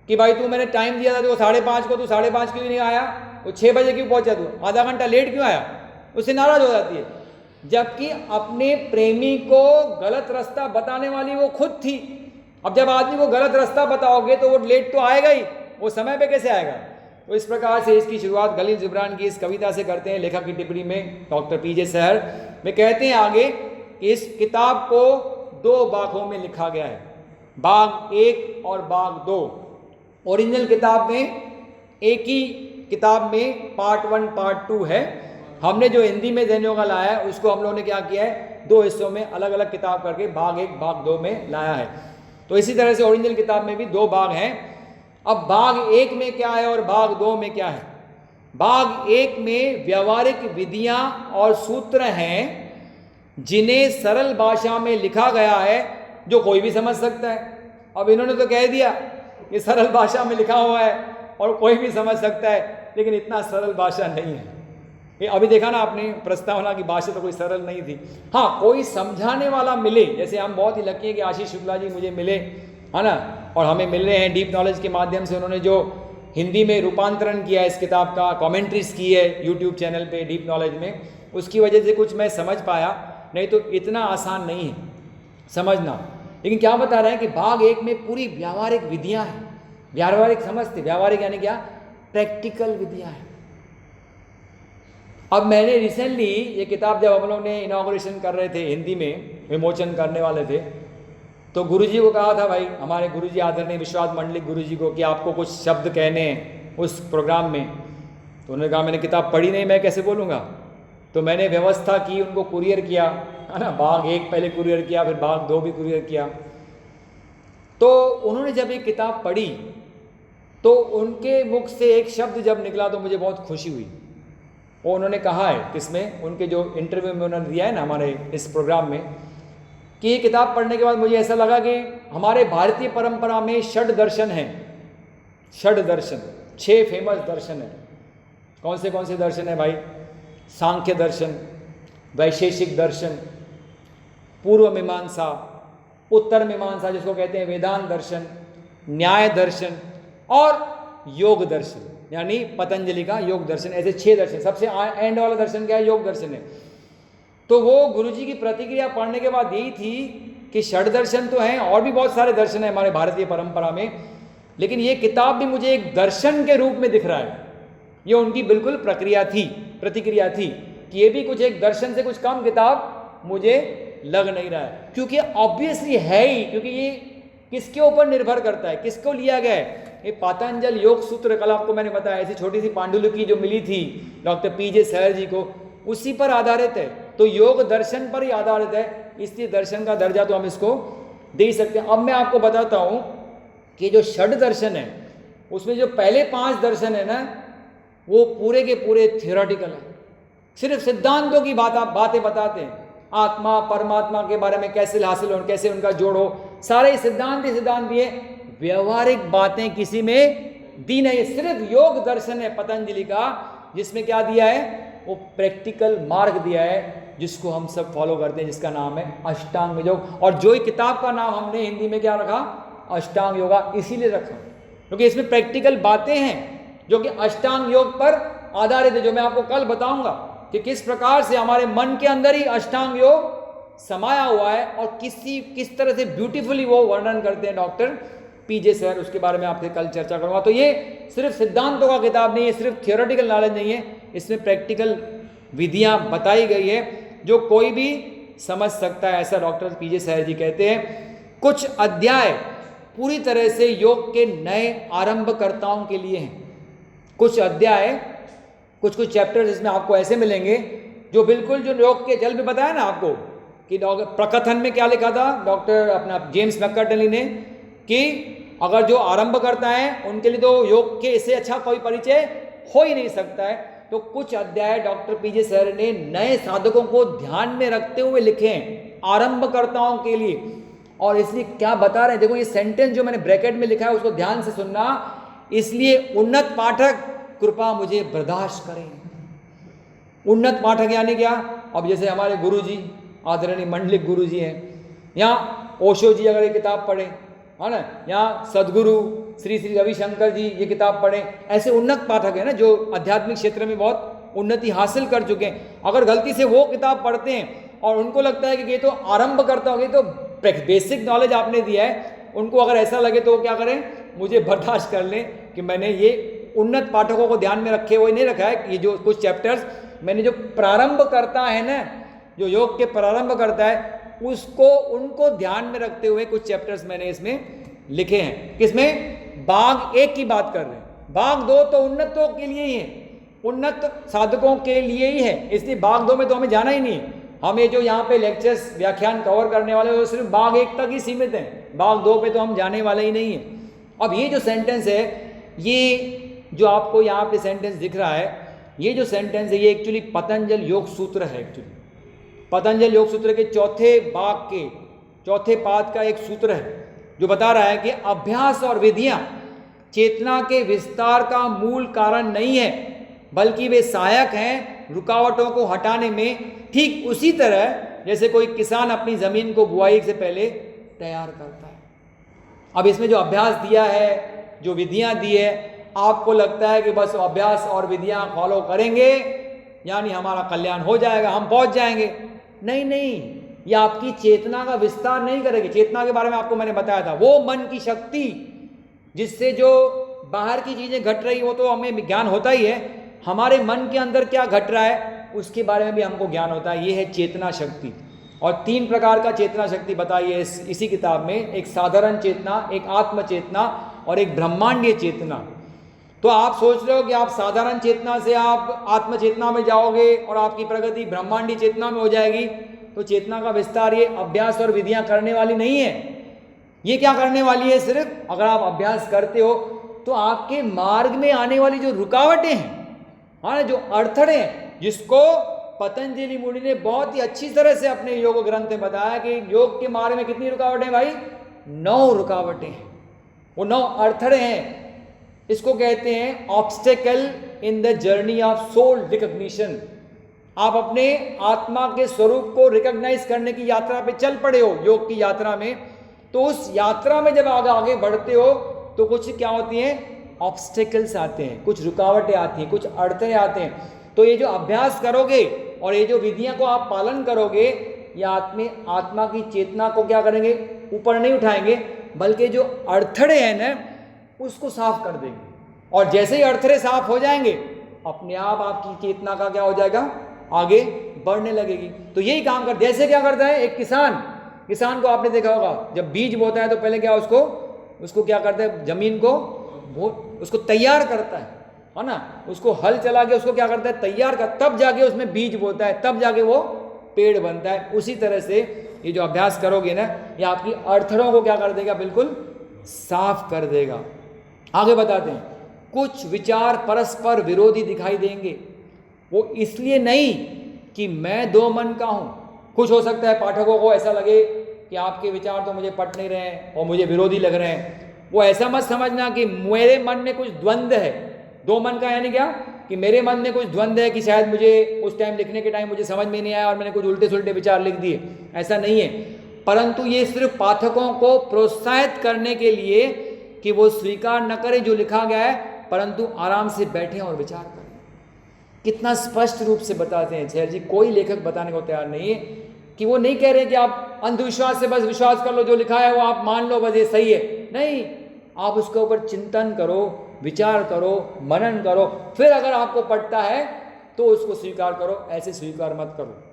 कि भाई तू, मैंने टाइम दिया था तो 5:30 को, तू 5:30 क्यों नहीं आया, वो 6 बजे क्यों पहुंचा, तू आधा घंटा लेट क्यों आया, उससे नाराज हो जाती है। जबकि अपने प्रेमी को गलत रास्ता बताने वाली वो खुद थी। अब जब आदमी को गलत रास्ता बताओगे तो वो लेट तो आएगा ही, वो समय पे कैसे आएगा। तो इस प्रकार से इसकी शुरुआत खलील जिब्रान की इस कविता से करते हैं, लेखक की टिप्पणी में डॉक्टर पीजे सहर में कहते हैं आगे कि इस किताब को 2 भागों में लिखा गया है, भाग 1 और भाग 2। ओरिजिनल किताब में एक ही किताब में पार्ट 1 पार्ट 2 है। हमने जो हिंदी में जैन योगा लाया है उसको हम लोगों ने क्या किया है, 2 हिस्सों में अलग अलग किताब करके भाग 1 भाग 2 में लाया है। तो इसी तरह से ओरिजिनल किताब में भी 2 भाग हैं। अब भाग 1 में क्या है और भाग 2 में क्या है। भाग 1 में व्यवहारिक विधियां और सूत्र हैं जिन्हें सरल भाषा में लिखा गया है, जो कोई भी समझ सकता है। अब इन्होंने तो कह दिया ये सरल भाषा में लिखा हुआ है और कोई भी समझ सकता है, लेकिन इतना सरल भाषा नहीं है। ये अभी देखा ना आपने प्रस्तावना की भाषा तो कोई सरल नहीं थी। हाँ, कोई समझाने वाला मिले, जैसे हम बहुत ही लकी हैं कि आशीष शुक्ला जी मुझे मिले, है ना, और हमें मिल रहे हैं डीप नॉलेज के माध्यम से। उन्होंने जो हिंदी में रूपांतरण किया है इस किताब का, कमेंट्रीज की है यूट्यूब चैनल पे डीप नॉलेज में, उसकी वजह से कुछ मैं समझ पाया, नहीं तो इतना आसान नहीं है समझना। लेकिन क्या बता रहे हैं कि भाग 1 में पूरी व्यावहारिक विधियां हैं। व्यावहारिक समझते, व्यावहारिक यानी क्या, प्रैक्टिकल विधियां हैं। अब मैंने रिसेंटली ये किताब जब हम लोग ने इनॉग्रेशन कर रहे थे, हिंदी में विमोचन करने वाले थे, तो गुरुजी को कहा था, भाई हमारे गुरुजी आदरणीय विश्वास मंडलिक गुरुजी को, कि आपको कुछ शब्द कहने हैं उस प्रोग्राम में। तो उन्होंने कहा मैंने किताब पढ़ी नहीं, मैं कैसे बोलूँगा। तो मैंने व्यवस्था की, उनको कुरियर किया, है ना, भाग 1 पहले कुरियर किया, फिर भाग 2 भी कुरियर किया। तो उन्होंने जब ये किताब पढ़ी तो उनके मुख से एक शब्द जब निकला तो मुझे बहुत खुशी हुई। वो उन्होंने कहा है किसमें, उनके जो इंटरव्यू में उन्होंने दिया है ना हमारे इस प्रोग्राम में, कि ये किताब पढ़ने के बाद मुझे ऐसा लगा कि हमारे भारतीय परंपरा में षड दर्शन हैं। षड दर्शन, 6 फेमस दर्शन हैं। कौन से दर्शन है भाई? सांख्य दर्शन, वैशेषिक दर्शन, पूर्व मीमांसा, उत्तर मीमांसा जिसको कहते हैं वेदांत दर्शन, न्याय दर्शन और योग दर्शन, यानी पतंजलि का योग दर्शन। ऐसे 6 दर्शन। सबसे एंड वाला दर्शन क्या है? योग दर्शन है। तो वो गुरुजी की प्रतिक्रिया पढ़ने के बाद यही थी कि षड दर्शन तो हैं, और भी बहुत सारे दर्शन हैं हमारे भारतीय परंपरा में, लेकिन ये किताब भी मुझे एक दर्शन के रूप में दिख रहा है। ये उनकी बिल्कुल प्रतिक्रिया थी कि ये भी कुछ एक दर्शन से कुछ कम किताब मुझे लग नहीं रहा है, क्योंकि ऑब्वियसली है ही, क्योंकि ये किसके ऊपर निर्भर करता है, किसको लिया गया है? ये पतंजल योग सूत्र, कल आपको मैंने बताया, ऐसी छोटी सी पांडुलिपि जो मिली थी डॉक्टर पीजे सहर जी को, उसी पर आधारित है। तो योग दर्शन पर ही आधारित है, इसलिए दर्शन का दर्जा तो हम इसको दे ही सकते हैं। अब मैं आपको बताता हूं कि जो षड दर्शन है उसमें जो पहले 5 दर्शन है ना, वो पूरे के पूरे थियोरेटिकल है, सिर्फ सिद्धांतों की बातें बताते हैं। आत्मा परमात्मा के बारे में कैसे हासिल हो, कैसे उनका जोड़ हो, सारे सिद्धांत ही सिद्धांत दिए, व्यवहारिक बातें किसी में दी नहीं। सिर्फ योग दर्शन है पतंजलि का, जिसमें क्या दिया है? वो प्रैक्टिकल मार्ग दिया है जिसको हम सब फॉलो करते हैं, जिसका नाम है अष्टांग योग। और जो ही किताब का नाम हमने हिंदी में क्या रखा? अष्टांग योगा, इसीलिए रखा क्योंकि इसमें प्रैक्टिकल बातें हैं जो कि अष्टांग योग पर आधारित है, जो मैं आपको कल बताऊंगा कि किस प्रकार से हमारे मन के अंदर ही अष्टांग योग समाया हुआ है और किस तरह से ब्यूटीफुली वो वर्णन करते हैं डॉक्टर पीजे सर। उसके बारे में आपसे कल चर्चा करूंगा। तो ये सिर्फ सिद्धांतों का किताब नहीं है, सिर्फ थियोरेटिकल नॉलेज नहीं है, इसमें प्रैक्टिकल विधियां बताई गई है जो कोई भी समझ सकता है, ऐसा डॉक्टर पीजे सर जी कहते हैं। कुछ अध्याय पूरी तरह से योग के नए आरंभकर्ताओं के लिए हैं। कुछ अध्याय, कुछ चैप्टर्स इसमें आपको ऐसे मिलेंगे जो बिल्कुल, जो योग के जल में बताया ना आपको कि डॉक्टर प्रकथन में क्या लिखा था डॉक्टर अपना जेम्स मैककर्टली ने, कि अगर जो आरंभ करता है उनके लिए तो योग के इससे अच्छा कोई परिचय हो ही नहीं सकता है। तो कुछ अध्याय डॉक्टर पीजे सर ने नए साधकों को ध्यान में रखते हुए लिखे हैं, आरंभकर्ताओं के लिए। और इसलिए क्या बता रहे हैं, देखो ये सेंटेंस जो मैंने ब्रैकेट में लिखा है उसको ध्यान से सुनना। इसलिए उन्नत पाठक कृपा मुझे बर्दाश्त करें। उन्नत पाठक यानी क्या? अब जैसे हमारे गुरुजी, आदरणीय मंडलिक गुरुजी हैं, यहाँ ओशो जी अगर ये किताब पढ़ें, है ना, यहाँ सदगुरु श्री श्री रविशंकर जी ये किताब पढ़ें, ऐसे उन्नत पाठक है ना जो आध्यात्मिक क्षेत्र में बहुत उन्नति हासिल कर चुके हैं। अगर गलती से वो किताब पढ़ते हैं और उनको लगता है कि ये तो आरंभ करता होगा, तो बेसिक नॉलेज आपने दिया है, उनको अगर ऐसा लगे तो वो क्या करें, मुझे बर्दाश्त कर लें कि मैंने ये उन्नत पाठकों को ध्यान में रखे हुए नहीं रखा है। ये जो कुछ चैप्टर्स मैंने जो प्रारंभ करता है ना, जो योग के प्रारंभ करता है, उसको उनको ध्यान में रखते हुए कुछ चैप्टर्स मैंने इसमें लिखे हैं। किसमें? भाग 1 की बात कर रहे हैं। भाग 2 तो उन्नतों के लिए ही है, उन्नत साधकों के लिए ही है, इसलिए भाग 2 में तो हमें जाना ही नहीं है। हम ये जो यहाँ पे लेक्चर्स व्याख्यान कवर करने वाले वो सिर्फ भाग 1 तक ही सीमित हैं, भाग 2 पे तो हम जाने वाले ही नहीं हैं। अब ये जो सेंटेंस है, ये जो आपको यहाँ पे सेंटेंस दिख रहा है, ये जो सेंटेंस है ये एक्चुअली पतंजल योग सूत्र है। एक्चुअली पतंजल योग सूत्र के चौथे भाग के चौथे पाद का एक सूत्र है जो बता रहा है कि अभ्यास और विधियां चेतना के विस्तार का मूल कारण नहीं है, बल्कि वे सहायक हैं रुकावटों को हटाने में। ठीक उसी तरह जैसे कोई किसान अपनी जमीन को बुआई से पहले तैयार करता है। अब इसमें जो अभ्यास दिया है, जो विधियां दी है, आपको लगता है कि बस अभ्यास और विधियां फॉलो करेंगे यानी हमारा कल्याण हो जाएगा, हम पहुंच जाएंगे। नहीं नहीं, ये आपकी चेतना का विस्तार नहीं करेगी। चेतना के बारे में आपको मैंने बताया था, वो मन की शक्ति जिससे जो बाहर की चीजें घट रही वो तो हमें ज्ञान होता ही है, हमारे मन के अंदर क्या घट रहा है उसके बारे में भी हमको ज्ञान होता है। ये है चेतना शक्ति। और 3 प्रकार का चेतना शक्ति बताई है इसी किताब में, एक साधारण चेतना, एक आत्म चेतना और एक ब्रह्मांडीय चेतना। तो आप सोच रहे हो कि आप साधारण चेतना से आप आत्म चेतना में जाओगे और आपकी प्रगति ब्रह्मांडीय चेतना में हो जाएगी, तो चेतना का विस्तार ये अभ्यास और विधियां करने वाली नहीं है। ये क्या करने वाली है? सिर्फ अगर आप अभ्यास करते हो तो आपके मार्ग में आने वाली जो रुकावटें हैं, हाँ, जो अड़थड़े हैं, जिसको पतंजलि मुनि ने बहुत ही अच्छी तरह से अपने योग ग्रंथ में बताया कि योग के मार्ग में कितनी रुकावटें भाई? 9 रुकावटें हैं। वो 9 अड़थड़े हैं। इसको कहते हैं obstacle in the journey of soul recognition. आप अपने आत्मा के स्वरूप को रिकॉग्नाइज करने की यात्रा पे चल पड़े हो, योग की यात्रा में। तो उस यात्रा में जब आगे बढ़ते हो तो कुछ क्या होती हैं? ऑब्स्टेकल्स आते हैं, कुछ रुकावटें आती हैं, कुछ अड़थड़े आते हैं। तो ये जो अभ्यास करोगे और ये जो विधियां को आप पालन करोगे, ये आत्मा की चेतना को क्या करेंगे? ऊपर नहीं उठाएंगे, बल्कि जो अड़थड़े हैं ना उसको साफ कर देंगे। और जैसे ही अड़थड़े साफ हो जाएंगे, अपने आप आपकी चेतना का क्या हो जाएगा? आगे बढ़ने लगेगी। तो यही काम कर, जैसे क्या करता है एक किसान को आपने देखा होगा, जब बीज बोता है तो पहले क्या उसको क्या करता है? जमीन को उसको तैयार करता है ना, उसको हल चला के उसको क्या करता है? तैयार कर, तब जाके उसमें बीज बोता है, तब जाके वो पेड़ बनता है। उसी तरह से ये जो अभ्यास करोगे ना, ये आपकी अड़थड़ों को क्या कर देगा? बिल्कुल साफ कर देगा। आगे बताते हैं, कुछ विचार परस्पर विरोधी दिखाई देंगे। वो इसलिए नहीं कि मैं 2 मन का हूं। कुछ हो सकता है पाठकों को ऐसा लगे कि आपके विचार तो मुझे पट नहीं रहे हैं और मुझे विरोधी लग रहे हैं। वो ऐसा मत समझना कि मेरे मन में कुछ द्वंद्व है। 2 मन का यानी क्या? कि मेरे मन में कुछ द्वंद्व है कि शायद मुझे उस टाइम लिखने के टाइम मुझे समझ में नहीं आया और मैंने कुछ उल्टे सुल्टे विचार लिख दिए। ऐसा नहीं है, परंतु ये सिर्फ पाठकों को प्रोत्साहित करने के लिए कि वो स्वीकार न करें जो लिखा गया है, परंतु आराम से बैठें और विचार करें। कितना स्पष्ट रूप से बताते हैं सर जी, कोई लेखक बताने को तैयार नहीं है कि वो नहीं कह रहे कि आप अंधविश्वास से बस विश्वास कर लो, जो लिखा है वो आप मान लो, बस ये सही है। नहीं, आप उसके ऊपर चिंतन करो, विचार करो, मनन करो, फिर अगर आपको पटता है तो उसको स्वीकार करो, ऐसे स्वीकार मत करो।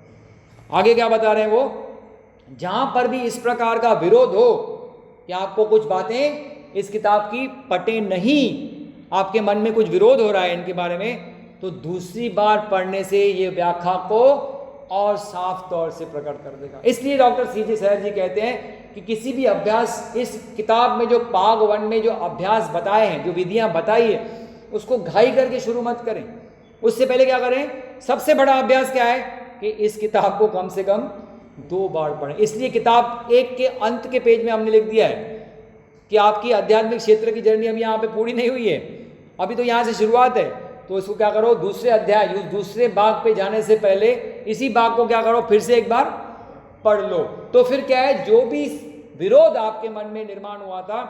आगे क्या बता रहे हैं वो, जहां पर भी इस प्रकार का विरोध हो कि आपको कुछ बातें इस किताब की पटे नहीं, आपके मन में कुछ विरोध हो रहा है इनके बारे में, तो दूसरी बार पढ़ने से ये व्याख्या को और साफ तौर से प्रकट कर देगा। इसलिए डॉक्टर सीजे सैयर जी कहते हैं कि किसी भी अभ्यास, इस किताब में जो भाग 1 में जो अभ्यास बताए हैं, जो विधियां बताई है, उसको घाई करके शुरू मत करें। उससे पहले क्या करें, सबसे बड़ा अभ्यास क्या है कि इस किताब को कम से कम 2 बार पढ़ें। इसलिए किताब 1 के अंत के पेज में हमने लिख दिया है कि आपकी आध्यात्मिक क्षेत्र की जर्नी अभी यहाँ पे पूरी नहीं हुई है, अभी तो यहाँ से शुरुआत है। तो इसको क्या करो, दूसरे अध्याय, दूसरे भाग पे जाने से पहले इसी भाग को क्या करो, फिर से एक बार पढ़ लो। तो फिर क्या है, जो भी विरोध आपके मन में निर्माण हुआ था,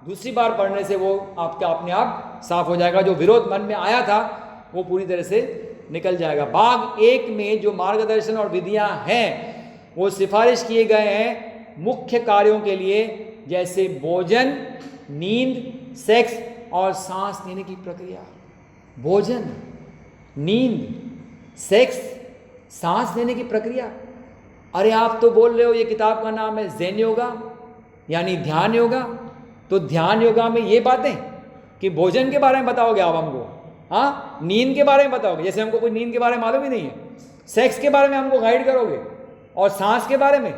दूसरी बार पढ़ने से वो आपका अपने आप साफ हो जाएगा। जो विरोध मन में आया था वो पूरी तरह से निकल जाएगा। भाग 1 में जो मार्गदर्शन और विधियां हैं वो सिफारिश किए गए हैं मुख्य कार्यों के लिए, जैसे भोजन, नींद, सेक्स और सांस लेने की प्रक्रिया। भोजन, नींद, सेक्स, सांस लेने की प्रक्रिया। अरे आप तो बोल रहे हो ये किताब का नाम है ज़ेन योगा यानी ध्यान योगा, तो ध्यान योगा में ये बातें कि भोजन के बारे में बताओगे आप हमको, हाँ, नींद के बारे में बताओगे, जैसे हमको कोई नींद के बारे में मालूम ही नहीं है, सेक्स के बारे में हमको गाइड करोगे और सांस के बारे में,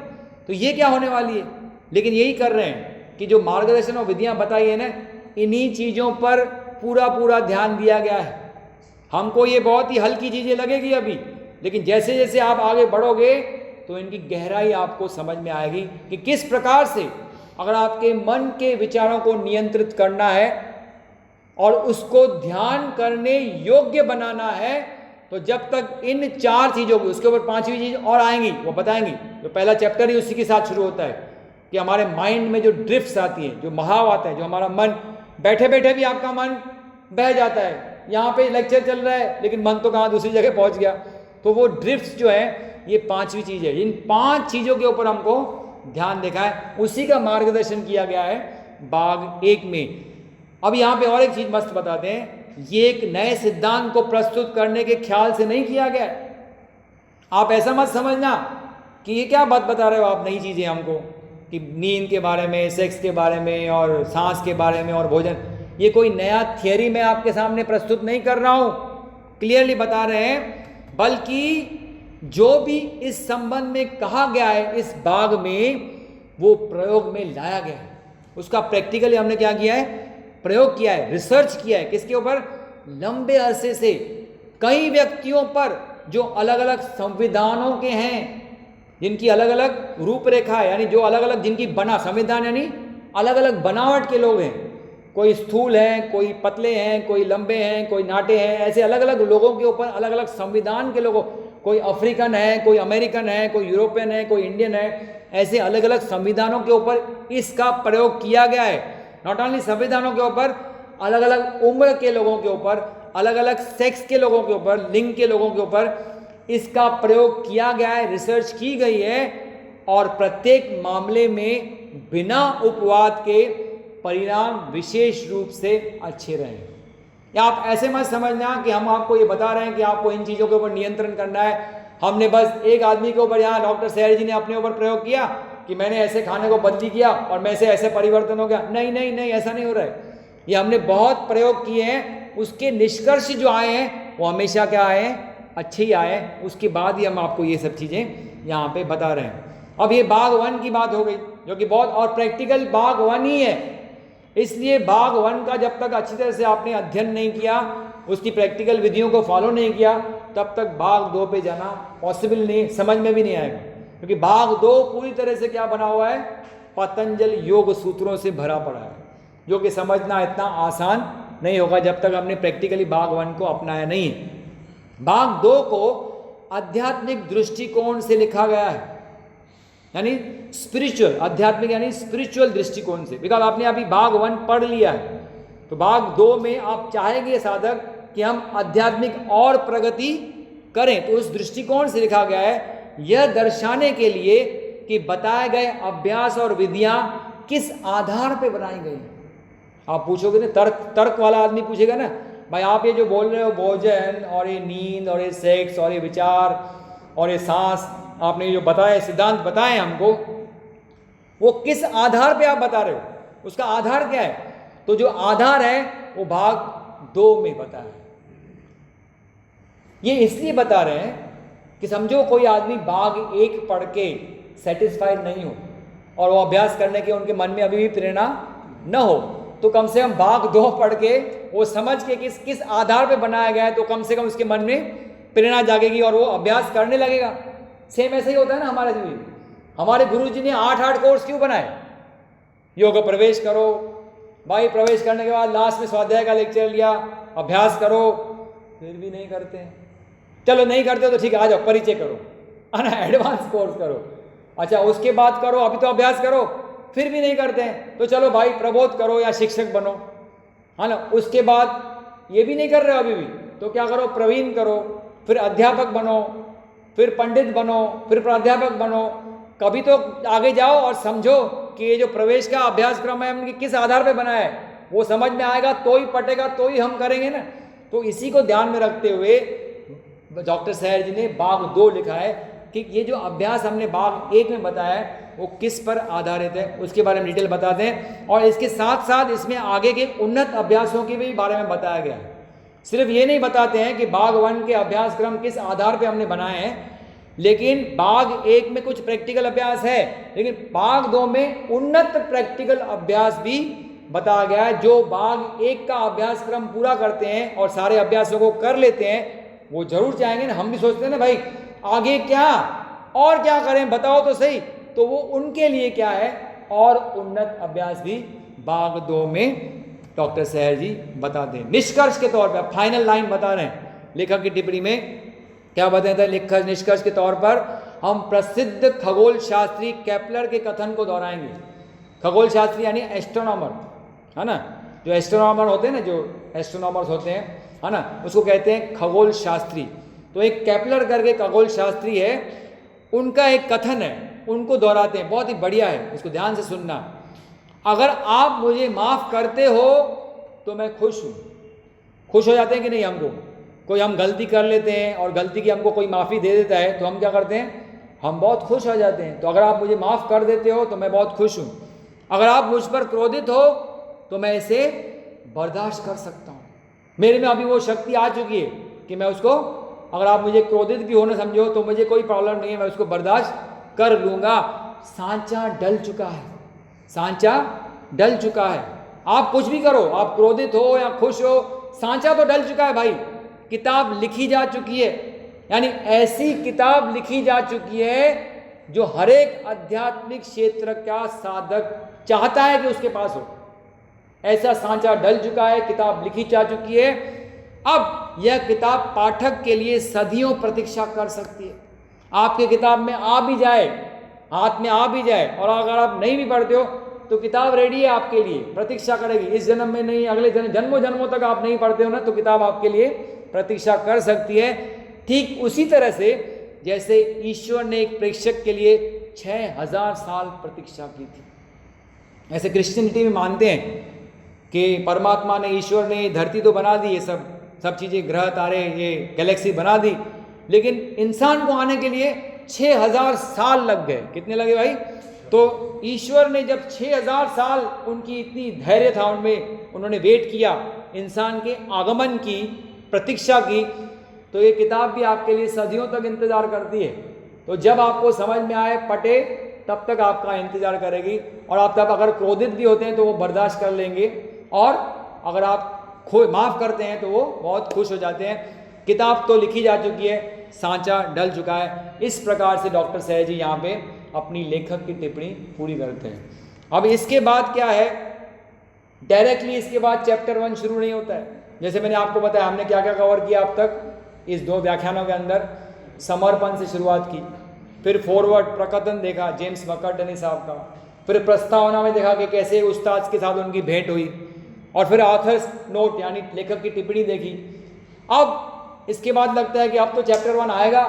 तो ये क्या होने वाली है। लेकिन यही कर रहे हैं कि जो मार्गदर्शन और विधियां बताई है ना, इन्हीं चीज़ों पर पूरा ध्यान दिया गया है। हमको ये बहुत ही हल्की चीज़ें लगेगी अभी, लेकिन जैसे जैसे आप आगे बढ़ोगे तो इनकी गहराई आपको समझ में आएगी कि किस प्रकार से अगर आपके मन के विचारों को नियंत्रित करना है और उसको ध्यान करने योग्य बनाना है, तो जब तक इन 4 चीज़ों की, उसके ऊपर 5वीं चीज़ और आएंगी, वो बताएंगी। तो पहला चैप्टर ही उसी के साथ शुरू होता है कि हमारे माइंड में जो ड्रिफ्ट्स आती हैं, जो महाव आता है, जो हमारा मन बैठे बैठे भी आपका मन बह जाता है, यहाँ पे लेक्चर चल रहा है लेकिन मन तो कहाँ दूसरी जगह पहुँच गया, तो वो ड्रिफ्ट्स जो है ये 5वीं चीज़ है। इन 5 चीज़ों के ऊपर हमको ध्यान देखा है, उसी का मार्गदर्शन किया गया है भाग 1 में। अब यहाँ पे और एक चीज़ मस्त बताते हैं, ये एक नए सिद्धांत को प्रस्तुत करने के ख्याल से नहीं किया गया है। आप ऐसा मत समझना कि ये क्या बात बता रहे हो आप, नई चीज़ें हमको, कि नींद के बारे में, सेक्स के बारे में और सांस के बारे में और भोजन, ये कोई नया थियरी मैं आपके सामने प्रस्तुत नहीं कर रहा हूँ, क्लियरली बता रहे हैं, बल्कि जो भी इस संबंध में कहा गया है इस भाग में, वो प्रयोग में लाया गया है। उसका प्रैक्टिकली हमने क्या किया है, प्रयोग किया है, रिसर्च किया है। किसके ऊपर, लंबे अरसे से कई व्यक्तियों पर जो अलग अलग संविधानों के हैं, जिनकी अलग अलग रूपरेखा है, यानी जो अलग अलग जिनकी बना संविधान यानी अलग अलग बनावट के लोग हैं, कोई स्थूल हैं, कोई पतले हैं, कोई लंबे हैं, कोई नाटे हैं, ऐसे अलग अलग लोगों के ऊपर अलग अलग संविधान के लोगों, कोई अफ्रीकन है, कोई अमेरिकन है, कोई यूरोपियन है, कोई इंडियन है, ऐसे अलग अलग संविधानों के ऊपर इसका प्रयोग किया गया है। नॉट ओनली संविधानों के ऊपर, अलग अलग उम्र के लोगों के ऊपर, अलग अलग सेक्स के लोगों के ऊपर, लिंग के लोगों के ऊपर इसका प्रयोग किया गया है, रिसर्च की गई है, और प्रत्येक मामले में बिना उपवाद के परिणाम विशेष रूप से अच्छे रहे। या आप ऐसे मत समझना कि हम आपको ये बता रहे हैं कि आपको इन चीज़ों के ऊपर नियंत्रण करना है, हमने बस एक आदमी के ऊपर, यहाँ डॉक्टर सैयर जी ने अपने ऊपर प्रयोग किया कि मैंने ऐसे खाने को बदली किया और मैं से ऐसे परिवर्तन हो गया। नहीं नहीं नहीं, ऐसा नहीं हो रहा है। ये हमने बहुत प्रयोग किए हैं, उसके निष्कर्ष जो आए हैं वो हमेशा क्या आए हैं, अच्छे ही आए हैं। उसके बाद ही हम आपको ये सब चीज़ें यहाँ पे बता रहे हैं। अब ये भाग 1 की बात हो गई, जो कि बहुत और प्रैक्टिकल भाग 1 ही है, इसलिए भाग 1 का जब तक अच्छी तरह से आपने अध्ययन नहीं किया, उसकी प्रैक्टिकल विधियों को फॉलो नहीं किया, तब तक भाग 2 पे जाना पॉसिबल नहीं, समझ में भी नहीं आएगा। क्योंकि भाग 2 पूरी तरह से क्या बना हुआ है, पतंजल योग सूत्रों से भरा पड़ा है, जो कि समझना इतना आसान नहीं होगा जब तक हमने प्रैक्टिकली भाग 1 को अपनाया नहीं। भाग 2 को आध्यात्मिक दृष्टिकोण से लिखा गया है, यानी स्पिरिचुअल, आध्यात्मिक यानी स्पिरिचुअल दृष्टिकोण से। बिकॉज आपने अभी भाग 1 पढ़ लिया है, तो भाग 2 में आप चाहेंगे साधक कि हम आध्यात्मिक और प्रगति करें। तो उस दृष्टिकोण से लिखा गया है, यह दर्शाने के लिए कि बताए गए अभ्यास और विधियां किस आधार पे बनाई गई। आप पूछोगे ना, तर्क वाला आदमी पूछेगा ना, भाई आप ये जो बोल रहे हो भोजन और ये नींद और ये सेक्स और ये विचार और ये सांस, आपने ये जो बताए सिद्धांत बताए हमको, वो किस आधार पे आप बता रहे हो, उसका आधार क्या है? तो जो आधार है वो भाग 2 में बता है। ये इसलिए बता रहे हैं कि समझो कोई आदमी भाग 1 पढ़ के सेटिस्फाइड नहीं हो और वो अभ्यास करने के उनके मन में अभी भी प्रेरणा न हो, तो कम से कम भाग 2 पढ़ के वो समझ के किस आधार पे बनाया गया है, तो कम से कम उसके मन में प्रेरणा जागेगी और वो अभ्यास करने लगेगा। सेम ऐसे ही होता है ना हमारे भी। हमारे गुरुजी ने 8 कोर्स क्यों बनाए? योग प्रवेश करो, भाई प्रवेश करने के बाद लास्ट में स्वाध्याय का लेक्चर लिया, अभ्यास करो, फिर भी नहीं करते हैं। चलो नहीं करते तो ठीक है, आ जाओ परिचय करो, है ना, एडवांस कोर्स करो, अच्छा उसके बाद करो, अभी तो अभ्यास करो, फिर भी नहीं करते हैं तो चलो भाई प्रबोध करो या शिक्षक बनो, है ना। उसके बाद ये भी नहीं कर रहे हो अभी भी, तो क्या करो, प्रवीण करो, फिर अध्यापक बनो, फिर पंडित बनो, फिर प्राध्यापक बनो। कभी तो आगे जाओ और समझो कि ये जो प्रवेश का अभ्यासक्रम है हमने किस आधार पे बनाया है, वो समझ में आएगा तो ही पटेगा, तो ही हम करेंगे ना। तो इसी को ध्यान में रखते हुए डॉक्टर सहर जी ने भाग 2 लिखा है कि ये जो अभ्यास हमने भाग 1 में बताया है वो किस पर आधारित है, उसके बारे में डिटेल बताते हैं। और इसके साथ साथ इसमें आगे के उन्नत अभ्यासों के भी बारे में बताया गया है। सिर्फ ये नहीं बताते हैं कि भाग 1 के अभ्यासक्रम किस आधार पे हमने बनाए हैं, लेकिन भाग 1 में कुछ प्रैक्टिकल अभ्यास है, लेकिन भाग 2 में उन्नत प्रैक्टिकल अभ्यास भी बताया गया है। जो भाग 1 का अभ्यासक्रम पूरा करते हैं और सारे अभ्यासों को कर लेते हैं, वो जरूर चाहेंगे ना, हम भी सोचते हैं ना भाई आगे क्या और क्या करें बताओ तो सही, तो वो उनके लिए क्या है और उन्नत अभ्यास भी भाग 2 में डॉक्टर सहर जी बता दें। निष्कर्ष के तौर पर फाइनल लाइन बता रहे हैं लेखक की टिप्पणी में, क्या बताते हैं निष्कर्ष के तौर पर हम प्रसिद्ध खगोल शास्त्री केपलर के कथन को दोहराएंगे। खगोल शास्त्री यानी एस्ट्रोनॉमर, है ना, जो एस्ट्रोनॉमर होते हैं ना, जो एस्ट्रोनॉमर्स होते हैं, है ना, उसको कहते हैं खगोल शास्त्री। तो एक केपलर करके खगोल शास्त्री है, उनका एक कथन है, उनको दोहराते हैं, बहुत ही बढ़िया है, इसको ध्यान से सुनना। अगर आप मुझे माफ़ करते हो तो मैं खुश हूँ। खुश हो जाते हैं कि नहीं? हमको कोई हम गलती कर लेते हैं और गलती की हमको कोई माफ़ी दे देता है तो हम क्या करते हैं, हम बहुत खुश हो जाते हैं। तो अगर आप मुझे माफ़ कर देते हो तो मैं बहुत खुश हूँ। अगर आप मुझ पर क्रोधित हो तो मैं इसे बर्दाश्त कर सकता हूँ, मेरे में अभी वो शक्ति आ चुकी है कि मैं उसको, अगर आप मुझे क्रोधित भी होने समझो तो मुझे कोई प्रॉब्लम नहीं है, मैं उसको बर्दाश्त कर लूँगा। सांचा डल चुका है, सांचा डल चुका है। आप कुछ भी करो, आप क्रोधित हो या खुश हो, सांचा तो डल चुका है भाई, किताब लिखी जा चुकी है। यानी ऐसी किताब लिखी जा चुकी है जो हर एक आध्यात्मिक क्षेत्र का साधक चाहता है कि उसके पास हो। ऐसा सांचा डल चुका है, किताब लिखी जा चुकी है। अब यह किताब पाठक के लिए सदियों प्रतीक्षा कर सकती है। आपके किताब में आ भी जाए, हाथ में आ भी जाए, और अगर आप नहीं भी पढ़ते हो तो किताब रेडी है आपके लिए, प्रतीक्षा करेगी। इस जन्म में नहीं, अगले जन्म, जन्मों जन्मों तक आप नहीं पढ़ते हो ना, तो किताब आपके लिए प्रतीक्षा कर सकती है। ठीक उसी तरह से जैसे ईश्वर ने एक प्रेषक के लिए 6000 साल प्रतीक्षा की थी। ऐसे क्रिश्चियनिटी में मानते हैं कि परमात्मा ने, ईश्वर ने धरती तो बना दी, ये सब चीज़ें, ग्रह तारे, ये गैलेक्सी बना दी, लेकिन इंसान को आने के लिए 6000 साल लग गए। कितने लगे भाई? तो ईश्वर ने जब 6000 साल, उनकी इतनी धैर्य था उनमें, उन्होंने वेट किया, इंसान के आगमन की प्रतीक्षा की, तो ये किताब भी आपके लिए सदियों तक इंतज़ार करती है। तो जब आपको समझ में आए, पटे, तब तक आपका इंतज़ार करेगी। और आप तब अगर क्रोधित भी होते हैं तो वो बर्दाश्त कर लेंगे, और अगर आप माफ़ करते हैं तो वो बहुत खुश हो जाते हैं। किताब तो लिखी जा चुकी है, सांचा डल चुका है। इस प्रकार से डॉक्टर सहर जी यहाँ पे अपनी लेखक की टिप्पणी पूरी करते हैं। अब इसके बाद क्या है, डायरेक्टली इसके बाद चैप्टर 1 शुरू नहीं होता है। जैसे मैंने आपको बताया हमने क्या क्या कवर किया अब तक इस 2 व्याख्यानों के अंदर। समर्पण से शुरुआत की, फिर फॉरवर्ड प्रकथन देखा जेम्स मकर्टनी साहब का, फिर प्रस्तावना में देखा कि कैसे उस्ताद के साथ उनकी भेंट हुई, और फिर ऑथर्स नोट यानी लेखक की टिप्पणी देखी, अब इसके बाद लगता है कि अब तो चैप्टर 1 आएगा,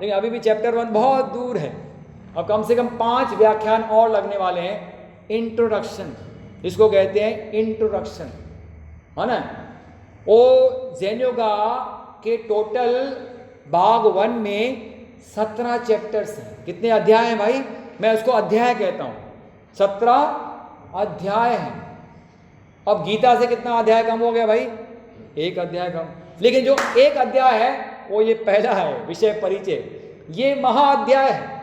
लेकिन अभी भी चैप्टर 1 बहुत दूर है। अब कम से कम 5 व्याख्यान और लगने वाले हैं। इंट्रोडक्शन, इसको कहते हैं इंट्रोडक्शन, है ना। वो ज़ेन योगा के टोटल भाग 1 में 17 चैप्टर्स हैं। कितने अध्याय हैं भाई? मैं उसको अध्याय कहता हूँ। 17 अध्याय हैं। अब गीता से कितना अध्याय कम हो गया भाई? 1 अध्याय कम। लेकिन जो 1 अध्याय है वो ये पहला है, विषय परिचय। ये महाअध्याय है,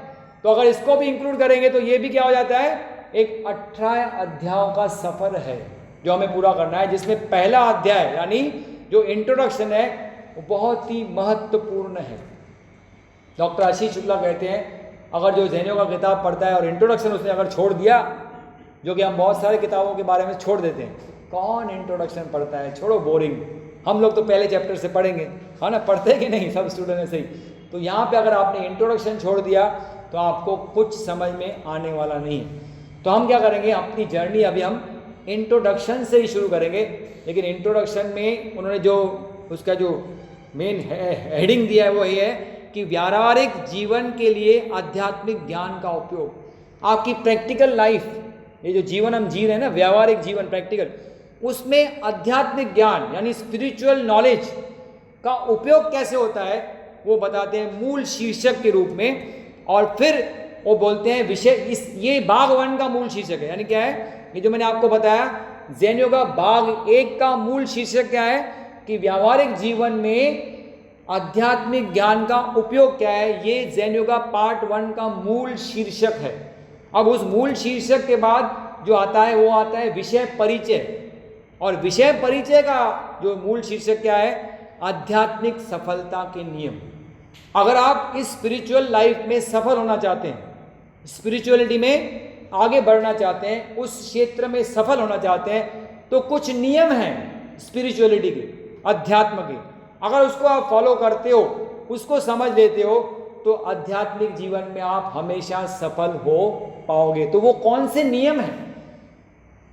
तो अगर इसको भी इंक्लूड करेंगे तो ये भी क्या हो जाता है? एक 18 अध्यायों का सफर है जो हमें पूरा करना है, जिसमें पहला अध्याय यानी जो इंट्रोडक्शन है वो बहुत ही महत्वपूर्ण है। डॉक्टर आशीष शुक्ला कहते हैं अगर जो ज़ेन योगा किताब पढ़ता है और इंट्रोडक्शन उसने अगर छोड़ दिया, जो कि हम बहुत सारे किताबों के बारे में छोड़ देते हैं, कौन इंट्रोडक्शन पढ़ता है? छोड़ो, बोरिंग। हम लोग तो पहले चैप्टर से पढ़ेंगे, है ना। पढ़ते कि नहीं सब स्टूडेंट ऐसे ही। तो यहाँ पे अगर आपने इंट्रोडक्शन छोड़ दिया तो आपको कुछ समझ में आने वाला नहीं है। तो हम क्या करेंगे, अपनी जर्नी अभी हम इंट्रोडक्शन से ही शुरू करेंगे। लेकिन इंट्रोडक्शन में उन्होंने जो उसका जो मेन हेडिंग दिया है वो ये है कि व्यावहारिक जीवन के लिए आध्यात्मिक ज्ञान का उपयोग। आपकी प्रैक्टिकल लाइफ, ये जो जीवन हम जी रहे हैं ना, व्यावहारिक जीवन प्रैक्टिकल, उसमें आध्यात्मिक ज्ञान यानी स्पिरिचुअल नॉलेज का उपयोग कैसे होता है वो बताते हैं मूल शीर्षक के रूप में। और फिर वो बोलते हैं विषय, ये भाग 1 का मूल शीर्षक है। यानी क्या है, ये जो मैंने आपको बताया ज़ेन योगा भाग 1 का मूल शीर्षक क्या है कि व्यावहारिक जीवन में आध्यात्मिक ज्ञान का उपयोग क्या है। ये ज़ेन योगा पार्ट 1 का मूल शीर्षक है। अब उस मूल शीर्षक के बाद जो आता है वो आता है विषय परिचय। और विषय परिचय का जो मूल शीर्षक क्या है? आध्यात्मिक सफलता के नियम। अगर आप इस स्पिरिचुअल लाइफ में सफल होना चाहते हैं, स्पिरिचुअलिटी में आगे बढ़ना चाहते हैं, उस क्षेत्र में सफल होना चाहते हैं, तो कुछ नियम हैं स्पिरिचुअलिटी के, अध्यात्म के। अगर उसको आप फॉलो करते हो, उसको समझ लेते हो, तो आध्यात्मिक जीवन में आप हमेशा सफल हो पाओगे। तो वो कौन से नियम हैं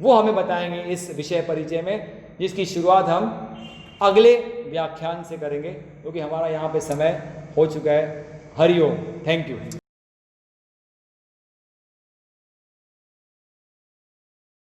वो हमें बताएंगे इस विषय परिचय में, जिसकी शुरुआत हम अगले व्याख्यान से करेंगे, क्योंकि हमारा यहाँ पे समय हो चुका है। हरि ओम। Thank you.